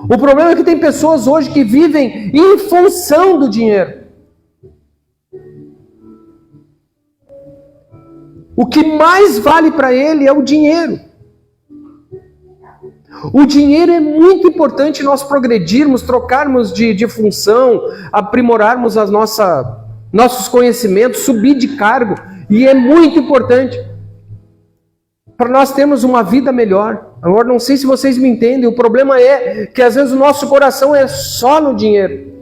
O problema é que tem pessoas hoje que vivem em função do dinheiro. O que mais vale para ele é o dinheiro. O dinheiro é muito importante nós progredirmos, trocarmos de função, aprimorarmos nossos conhecimentos, subir de cargo. E é muito importante para nós termos uma vida melhor. Agora, não sei se vocês me entendem, o problema é que às vezes o nosso coração é só no dinheiro.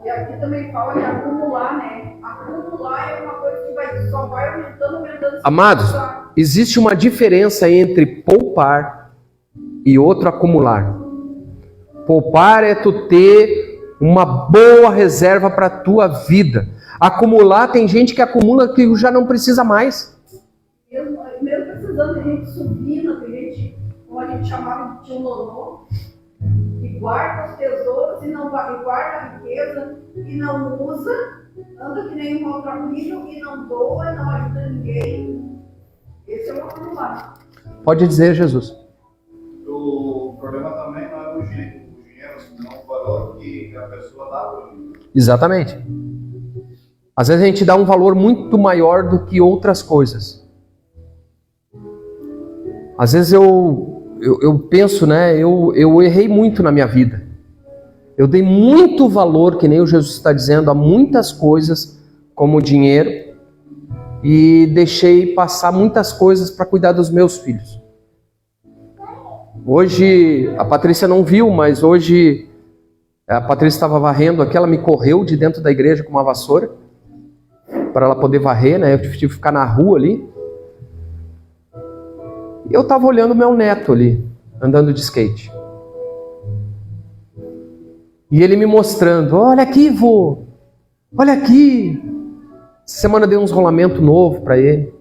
E aqui também fala de acumular, né? Acumular é uma coisa que só vai aumentando. Amados, existe uma diferença entre poupar e outro acumular. Poupar é tu ter uma boa reserva para a tua vida. Acumular, tem gente que acumula que já não precisa mais. Mesmo precisando, tem gente subindo, tem gente, como a gente chamava de lolô, que guarda os tesouros e não guarda a riqueza e não usa, anda que nem um maltrapilho e não doa, não ajuda ninguém. Esse é o acumular. Pode dizer, Jesus. O problema também não é o dinheiro, senão o valor que a pessoa dá para o dinheiro. Exatamente. Às vezes a gente dá um valor muito maior do que outras coisas. Às vezes eu penso, né? Eu errei muito na minha vida. Eu dei muito valor, que nem o Jesus está dizendo, a muitas coisas, como o dinheiro, e deixei passar muitas coisas para cuidar dos meus filhos. Hoje, a Patrícia não viu, mas hoje a Patrícia estava varrendo aqui, ela me correu de dentro da igreja com uma vassoura, para ela poder varrer, né? Eu tive que ficar na rua ali. E eu estava olhando meu neto ali, andando de skate. E ele me mostrando, olha aqui, vô, olha aqui. Essa semana dei uns rolamentos novos para ele.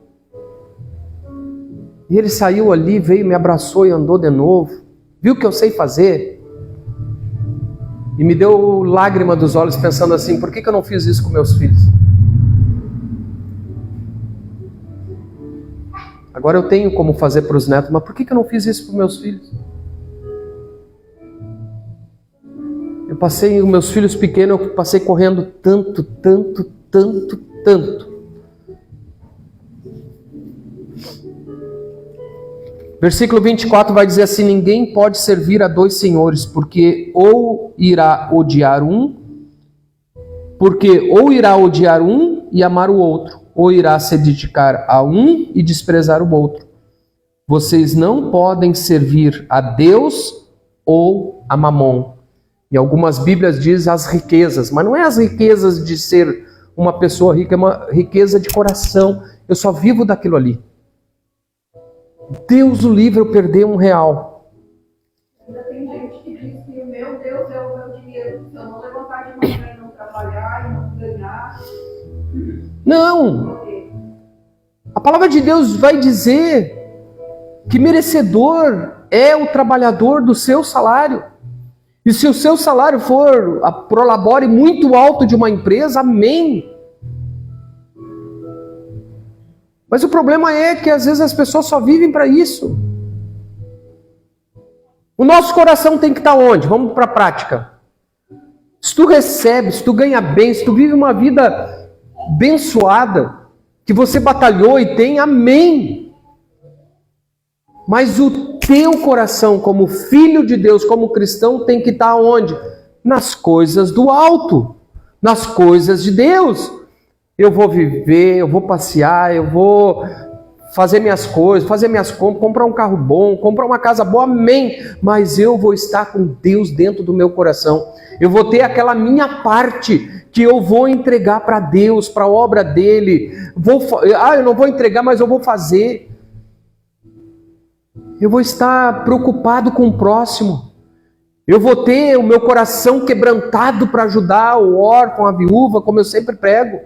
E ele saiu ali, veio, me abraçou e andou de novo. Viu o que eu sei fazer? E me deu lágrima dos olhos, pensando assim, por que eu não fiz isso com meus filhos? Agora eu tenho como fazer para os netos, mas por que eu não fiz isso para os meus filhos? Eu passei, os meus filhos pequenos, eu passei correndo tanto. Versículo 24 vai dizer assim, ninguém pode servir a dois senhores, porque ou irá odiar um e amar o outro, ou irá se dedicar a um e desprezar o outro. Vocês não podem servir a Deus ou a Mamon. Em algumas Bíblias diz as riquezas, mas não é as riquezas de ser uma pessoa rica, é uma riqueza de coração. Eu só vivo daquilo ali. Deus o livre eu perder R$1. Ainda tem gente que diz que o meu Deus é o meu dinheiro. Se eu não levantar de manhã e não trabalhar e não ganhar... Não! A palavra de Deus vai dizer que merecedor é o trabalhador do seu salário. E se o seu salário for a prolabore muito alto de uma empresa, amém. Mas o problema é que às vezes as pessoas só vivem para isso. O nosso coração tem que estar onde? Vamos para a prática. Se tu recebe, se tu ganha bem, se tu vive uma vida abençoada, que você batalhou e tem, amém. Mas o teu coração, como filho de Deus, como cristão, tem que estar onde? Nas coisas do alto, nas coisas de Deus. Eu vou viver, eu vou passear, eu vou fazer minhas coisas, fazer minhas compras, comprar um carro bom, comprar uma casa boa, amém. Mas eu vou estar com Deus dentro do meu coração. Eu vou ter aquela minha parte que eu vou entregar para Deus, para a obra dele. Eu não vou entregar, mas eu vou fazer. Eu vou estar preocupado com o próximo. Eu vou ter o meu coração quebrantado para ajudar o órfão, a viúva, como eu sempre prego.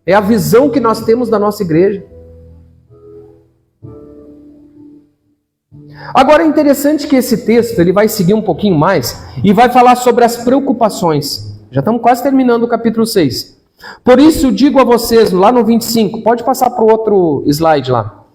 É a visão que nós temos da nossa igreja. Agora é interessante que esse texto ele vai seguir um pouquinho mais e vai falar sobre as preocupações. Já estamos quase terminando o capítulo 6. Por isso digo a vocês, lá no 25, pode passar para o outro slide lá.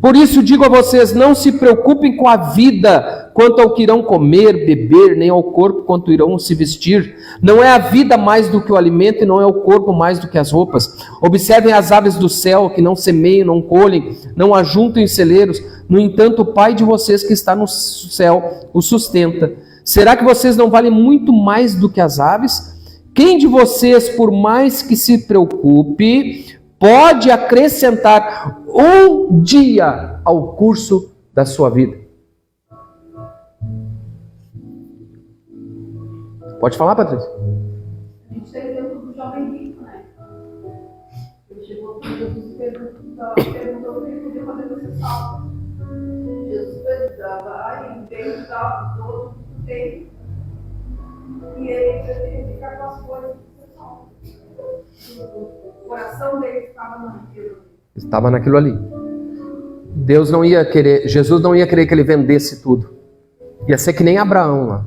Por isso digo a vocês, não se preocupem com a vida, quanto ao que irão comer, beber, nem ao corpo, quanto irão se vestir. Não é a vida mais do que o alimento, e não é o corpo mais do que as roupas. Observem as aves do céu, que não semeiam, não colhem, não ajuntam em celeiros. No entanto, o Pai de vocês que está no céu o sustenta. Será que vocês não valem muito mais do que as aves? Quem de vocês, por mais que se preocupe, pode acrescentar um dia ao curso da sua vida? Pode falar, Patrícia? A gente tem exemplo do jovem rico, né? Ele chegou para Jesus e perguntou o que ele podia fazer para ser salvo. Jesus vai e Deus dá todo o que tem. E ele preferia ficar com as coisas que ser salvo. O coração dele estava naquilo. Estava naquilo ali. Jesus não ia querer que ele vendesse tudo. Ia ser que nem Abraão lá.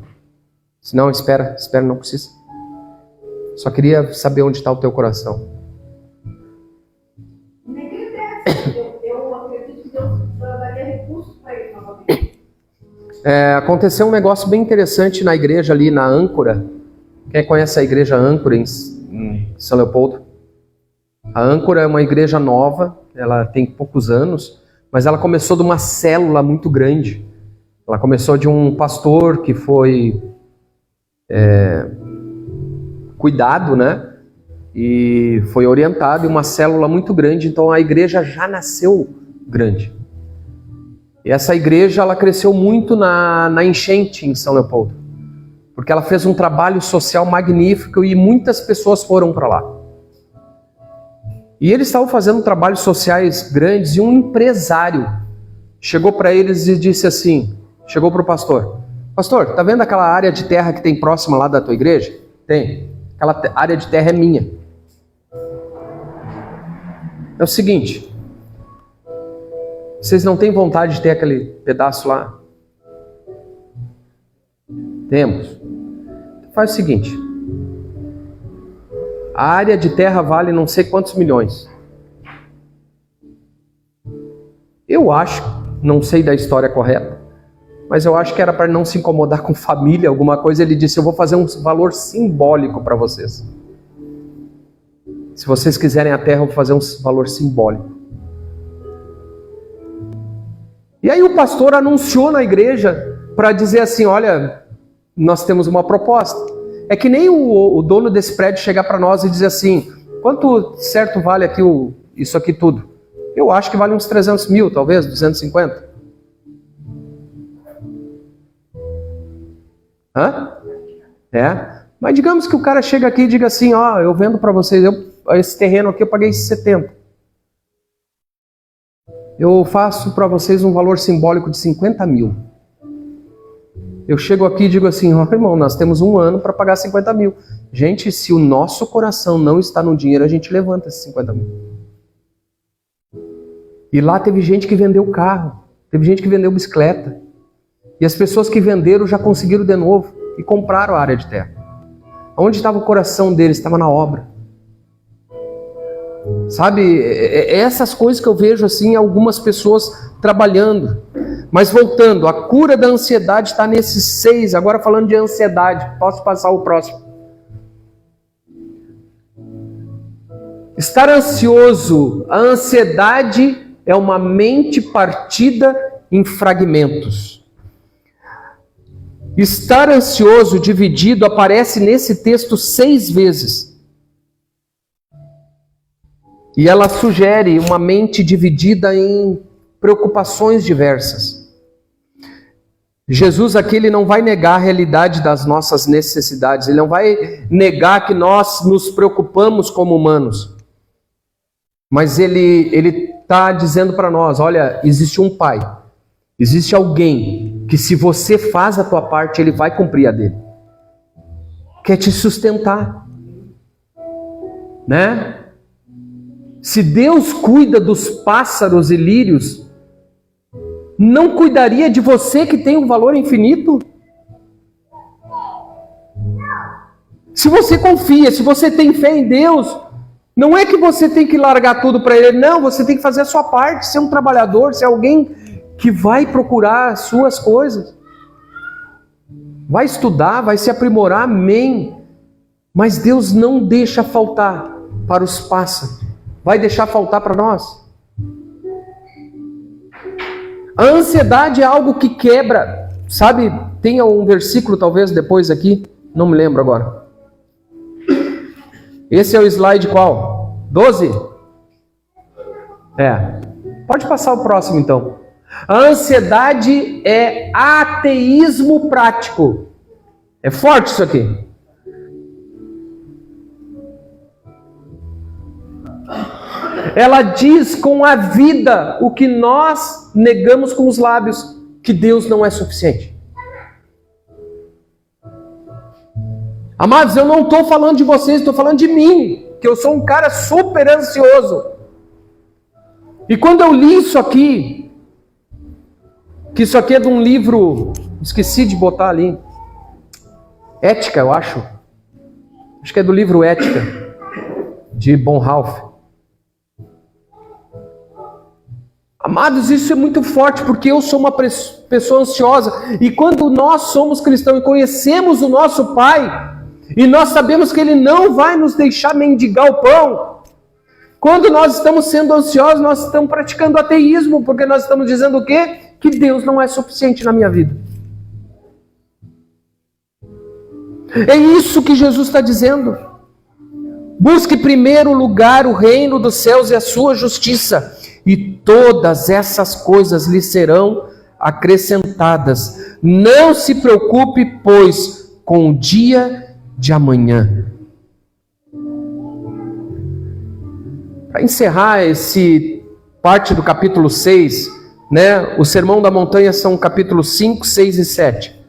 Não, espera, não precisa. Só queria saber onde está o teu coração. Nem que ele desse. Eu acredito que Deus daria recursos para ele novamente. Aconteceu um negócio bem interessante na igreja ali na Âncora. Quem conhece a igreja Âncora em São Leopoldo? A Âncora é uma igreja nova, ela tem poucos anos, mas ela começou de uma célula muito grande. Ela começou de um pastor que foi cuidado, né? E foi orientado em uma célula muito grande, então a igreja já nasceu grande. E essa igreja, ela cresceu muito na enchente em São Leopoldo, porque ela fez um trabalho social magnífico e muitas pessoas foram para lá. E eles estavam fazendo trabalhos sociais grandes e um empresário chegou para eles e disse assim, chegou para o pastor, pastor, tá vendo aquela área de terra que tem próxima lá da tua igreja? Tem. Aquela área de terra é minha. É o seguinte, vocês não têm vontade de ter aquele pedaço lá? Temos. Faz o seguinte, a área de terra vale não sei quantos milhões. Eu acho, não sei da história correta, mas eu acho que era para não se incomodar com família, alguma coisa. Ele disse, eu vou fazer um valor simbólico para vocês. Se vocês quiserem a terra, eu vou fazer um valor simbólico. E aí o pastor anunciou na igreja para dizer assim, olha, nós temos uma proposta. É que nem o dono desse prédio chegar para nós e dizer assim, quanto certo vale aqui isso aqui tudo? Eu acho que vale uns 300 mil, talvez, 250. Mas digamos que o cara chega aqui e diga assim, eu vendo para vocês, esse terreno aqui eu paguei 70. Eu faço para vocês um valor simbólico de 50 mil. Eu chego aqui e digo assim, irmão, nós temos um ano para pagar 50 mil. Gente, se o nosso coração não está no dinheiro, a gente levanta esses 50 mil. E lá teve gente que vendeu carro, teve gente que vendeu bicicleta. E as pessoas que venderam já conseguiram de novo e compraram a área de terra. Onde estava o coração deles? Estava na obra. Sabe, essas coisas que eu vejo assim, algumas pessoas trabalhando. Mas voltando, a cura da ansiedade está nesses 6. Agora falando de ansiedade, posso passar o próximo. Estar ansioso, a ansiedade é uma mente partida em fragmentos. Estar ansioso dividido aparece nesse texto 6 vezes. E ela sugere uma mente dividida em preocupações diversas. Jesus aqui ele não vai negar a realidade das nossas necessidades, ele não vai negar que nós nos preocupamos como humanos. Mas ele está dizendo para nós, olha, existe um Pai, existe alguém que se você faz a tua parte, ele vai cumprir a dele. Quer te sustentar. Né? Se Deus cuida dos pássaros e lírios, não cuidaria de você que tem um valor infinito? Se você confia, se você tem fé em Deus, Não é que você tem que largar tudo para Ele, não, você tem que fazer a sua parte, ser um trabalhador, ser alguém que vai procurar as suas coisas. Vai estudar, vai se aprimorar, amém. Mas Deus não deixa faltar para os pássaros. Vai deixar faltar para nós? A ansiedade é algo que quebra. Sabe, tem um versículo talvez depois aqui, não me lembro agora. Esse é o slide qual? 12? Pode passar o próximo então. A ansiedade é ateísmo prático. É forte isso aqui. Ela diz com a vida o que nós negamos com os lábios, que Deus não é suficiente. Amados, eu não estou falando de vocês, estou falando de mim, que eu sou um cara super ansioso. E quando eu li isso aqui, que isso aqui é de um livro, esqueci de botar ali, Ética, eu acho que é do livro Ética, de Bonhoeffer. Amados, isso é muito forte, porque eu sou uma pessoa ansiosa, e quando nós somos cristãos e conhecemos o nosso Pai, e nós sabemos que Ele não vai nos deixar mendigar o pão, quando nós estamos sendo ansiosos, nós estamos praticando ateísmo, porque nós estamos dizendo o quê? Que Deus não é suficiente na minha vida. É isso que Jesus está dizendo. Busque em primeiro lugar o reino dos céus e a sua justiça, e todas essas coisas lhe serão acrescentadas. Não se preocupe, pois, com o dia de amanhã. Para encerrar esse parte do capítulo 6, o Sermão da Montanha são capítulos 5, 6 e 7.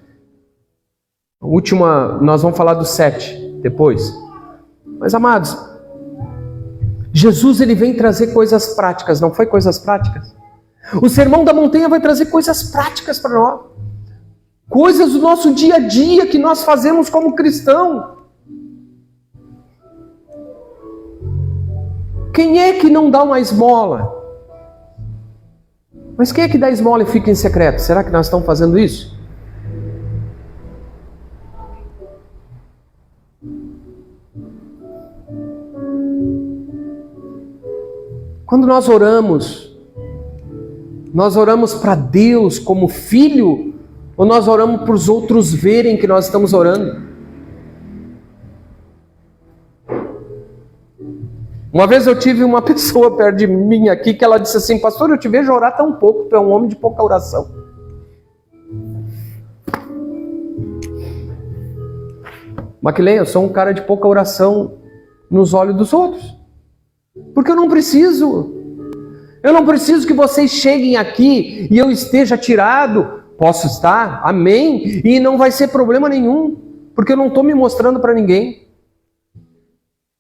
A última, nós vamos falar do 7 depois. Mas, amados, Jesus ele vem trazer coisas práticas, não foi coisas práticas? O Sermão da Montanha vai trazer coisas práticas para nós. Coisas do nosso dia a dia que nós fazemos como cristão. Quem é que não dá uma esmola? Mas quem é que dá esmola e fica em secreto? Será que nós estamos fazendo isso? Quando nós oramos para Deus como filho, ou nós oramos para os outros verem que nós estamos orando? Uma vez eu tive uma pessoa perto de mim aqui que ela disse assim: pastor, eu te vejo orar tão pouco, tu é um homem de pouca oração. Maquilene, eu sou um cara de pouca oração nos olhos dos outros. Porque eu não preciso que vocês cheguem aqui e eu esteja tirado. Posso estar, amém, e não vai ser problema nenhum, porque eu não estou me mostrando para ninguém.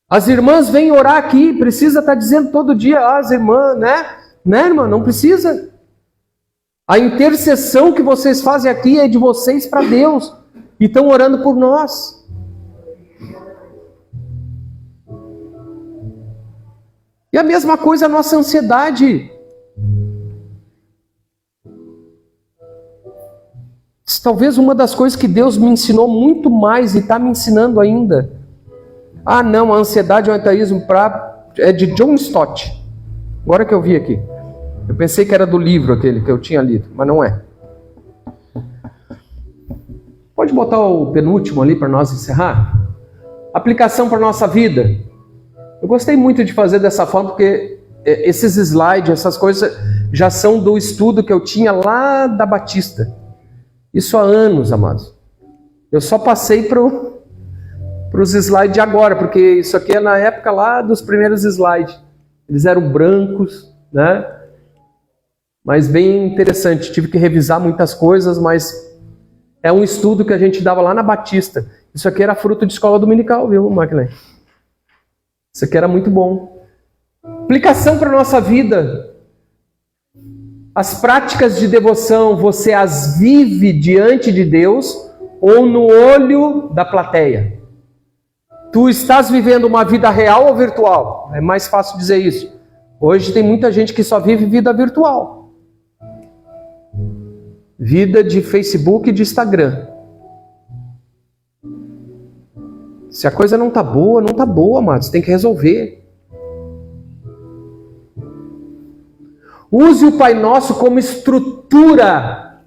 As irmãs vêm orar aqui, precisa estar dizendo todo dia, as irmãs, né irmã, não precisa. A intercessão que vocês fazem aqui é de vocês para Deus, e estão orando por nós. E a mesma coisa a nossa ansiedade. Talvez uma das coisas que Deus me ensinou muito mais e está me ensinando ainda. Ah não, a ansiedade é um ateísmo é de John Stott. Agora que eu vi aqui. Eu pensei que era do livro aquele que eu tinha lido, mas não é. Pode botar o penúltimo ali para nós encerrar? Aplicação para a nossa vida. Eu gostei muito de fazer dessa forma, porque esses slides, essas coisas, já são do estudo que eu tinha lá da Batista. Isso há anos, amados. Eu só passei para os slides de agora, porque isso aqui é na época lá dos primeiros slides. Eles eram brancos, né? Mas bem interessante. Tive que revisar muitas coisas, mas é um estudo que a gente dava lá na Batista. Isso aqui era fruto de escola dominical, viu, Maquilene? Isso aqui era muito bom. Aplicação para a nossa vida. As práticas de devoção, você as vive diante de Deus ou no olho da plateia? Tu estás vivendo uma vida real ou virtual? É mais fácil dizer isso. Hoje tem muita gente que só vive vida virtual. Vida de Facebook e de Instagram. Se a coisa não tá boa, não tá boa, amados. Tem que resolver. Use o Pai Nosso como estrutura,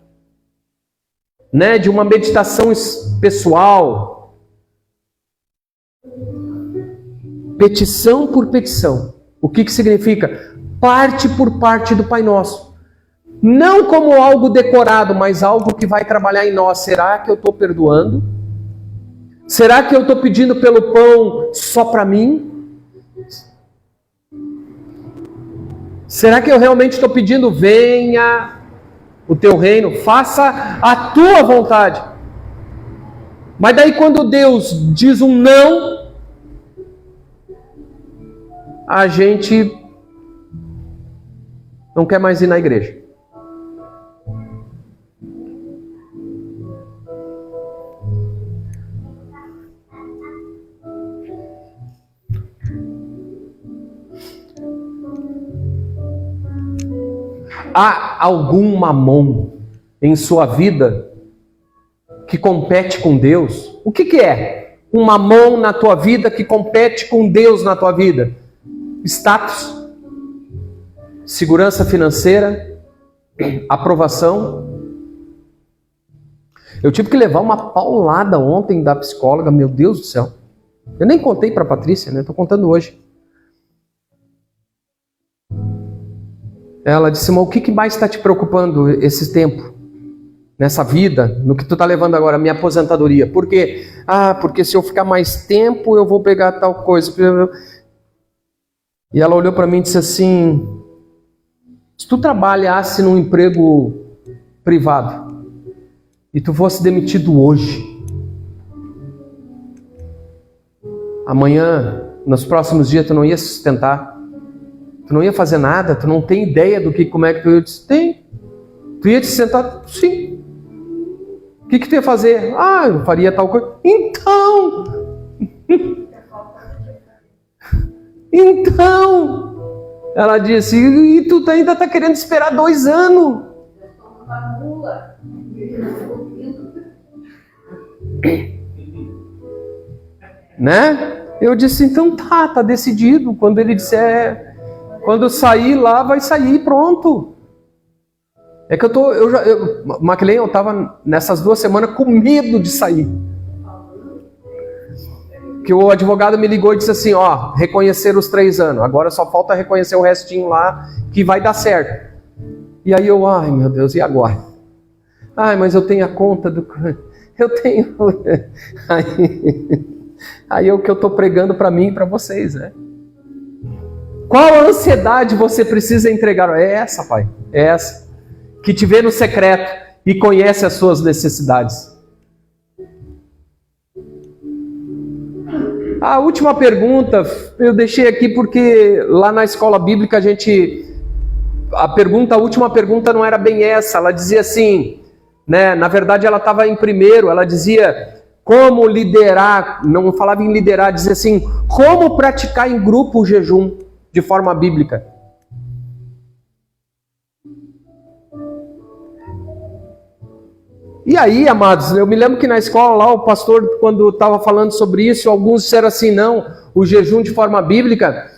né, de uma meditação pessoal. Petição por petição. O que significa? Parte por parte do Pai Nosso. Não como algo decorado, mas algo que vai trabalhar em nós. Será que eu estou perdoando? Será que eu estou pedindo pelo pão só para mim? Será que eu realmente estou pedindo, venha o teu reino, faça a tua vontade? Mas daí quando Deus diz um não, a gente não quer mais ir na igreja. Há algum mamon em sua vida que compete com Deus? O que é um mamon na tua vida que compete com Deus na tua vida? Status, segurança financeira, aprovação. Eu tive que levar uma paulada ontem da psicóloga, meu Deus do céu. Eu nem contei para a Patrícia, né? Estou contando hoje. Ela disse, mas o que mais está te preocupando esse tempo? Nessa vida, no que tu está levando agora, minha aposentadoria. Por quê? Porque se eu ficar mais tempo, eu vou pegar tal coisa. E ela olhou para mim e disse assim, se tu trabalhasse num emprego privado e tu fosse demitido hoje, amanhã, nos próximos dias, tu não ia sustentar. Tu não ia fazer nada, tu não tem ideia do que, como é que tu ia dizer, tem. Tu ia te sentar, sim. O que tu ia fazer? Eu faria tal coisa. Então, ela disse, e tu ainda tá querendo esperar 2 anos? Né? Eu disse, então tá decidido. Quando ele disser, quando sair lá, vai sair, pronto. É que McLean, eu tava nessas 2 semanas com medo de sair. Que o advogado me ligou e disse assim, reconhecer os 3 anos. Agora só falta reconhecer o restinho lá, que vai dar certo. E aí eu, ai meu Deus, e agora? Mas eu tenho a conta do... Eu tenho... Aí é o que eu estou pregando para mim e para vocês, né? Qual ansiedade você precisa entregar? É essa, Pai. É essa. Que te vê no secreto e conhece as suas necessidades. A última pergunta eu deixei aqui porque lá na escola bíblica a última pergunta não era bem essa. Ela dizia assim, né? Na verdade ela estava em primeiro. Ela dizia como liderar. Não falava em liderar, dizia assim, como praticar em grupo o jejum de forma bíblica. E aí, amados, eu me lembro que na escola lá, o pastor, quando estava falando sobre isso, alguns disseram assim, não, o jejum de forma bíblica,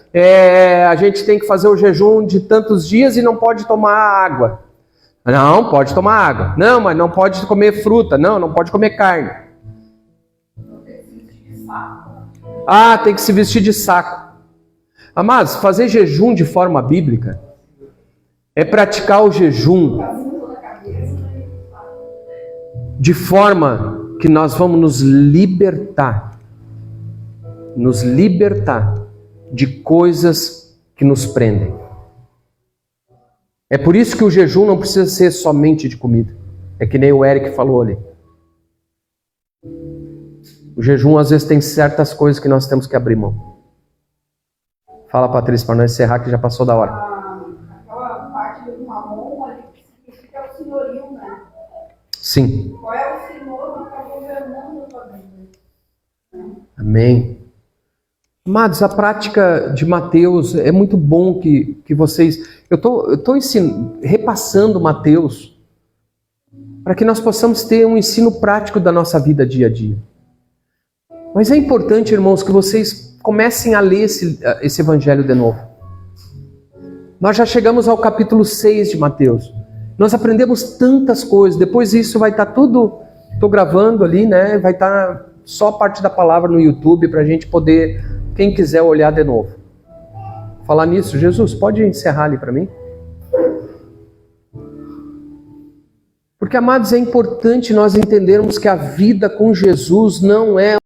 a gente tem que fazer o jejum de tantos dias e não pode tomar água. Não, pode tomar água. Não, mas não pode comer fruta. Não pode comer carne. Tem que se vestir de saco. Amados, fazer jejum de forma bíblica é praticar o jejum de forma que nós vamos nos libertar de coisas que nos prendem. É por isso que o jejum não precisa ser somente de comida. É que nem o Eric falou ali. O jejum às vezes tem certas coisas que nós temos que abrir mão. Fala, Patrícia, para nós encerrar que já passou da hora. Aquela parte do mamon ali que significa o senhorio, né? Sim. Qual é o senhor que está governando a tua vida? Amém. Amados, a prática de Mateus é muito bom que vocês... Eu estou repassando Mateus para que nós possamos ter um ensino prático da nossa vida dia a dia. Mas é importante, irmãos, que vocês comecem a ler esse evangelho de novo. Nós já chegamos ao capítulo 6 de Mateus. Nós aprendemos tantas coisas. Depois isso vai estar tudo... Estou gravando ali, né? Vai estar só a parte da palavra no YouTube para a gente poder, quem quiser, olhar de novo. Falar nisso, Jesus, pode encerrar ali para mim? Porque, amados, é importante nós entendermos que a vida com Jesus não é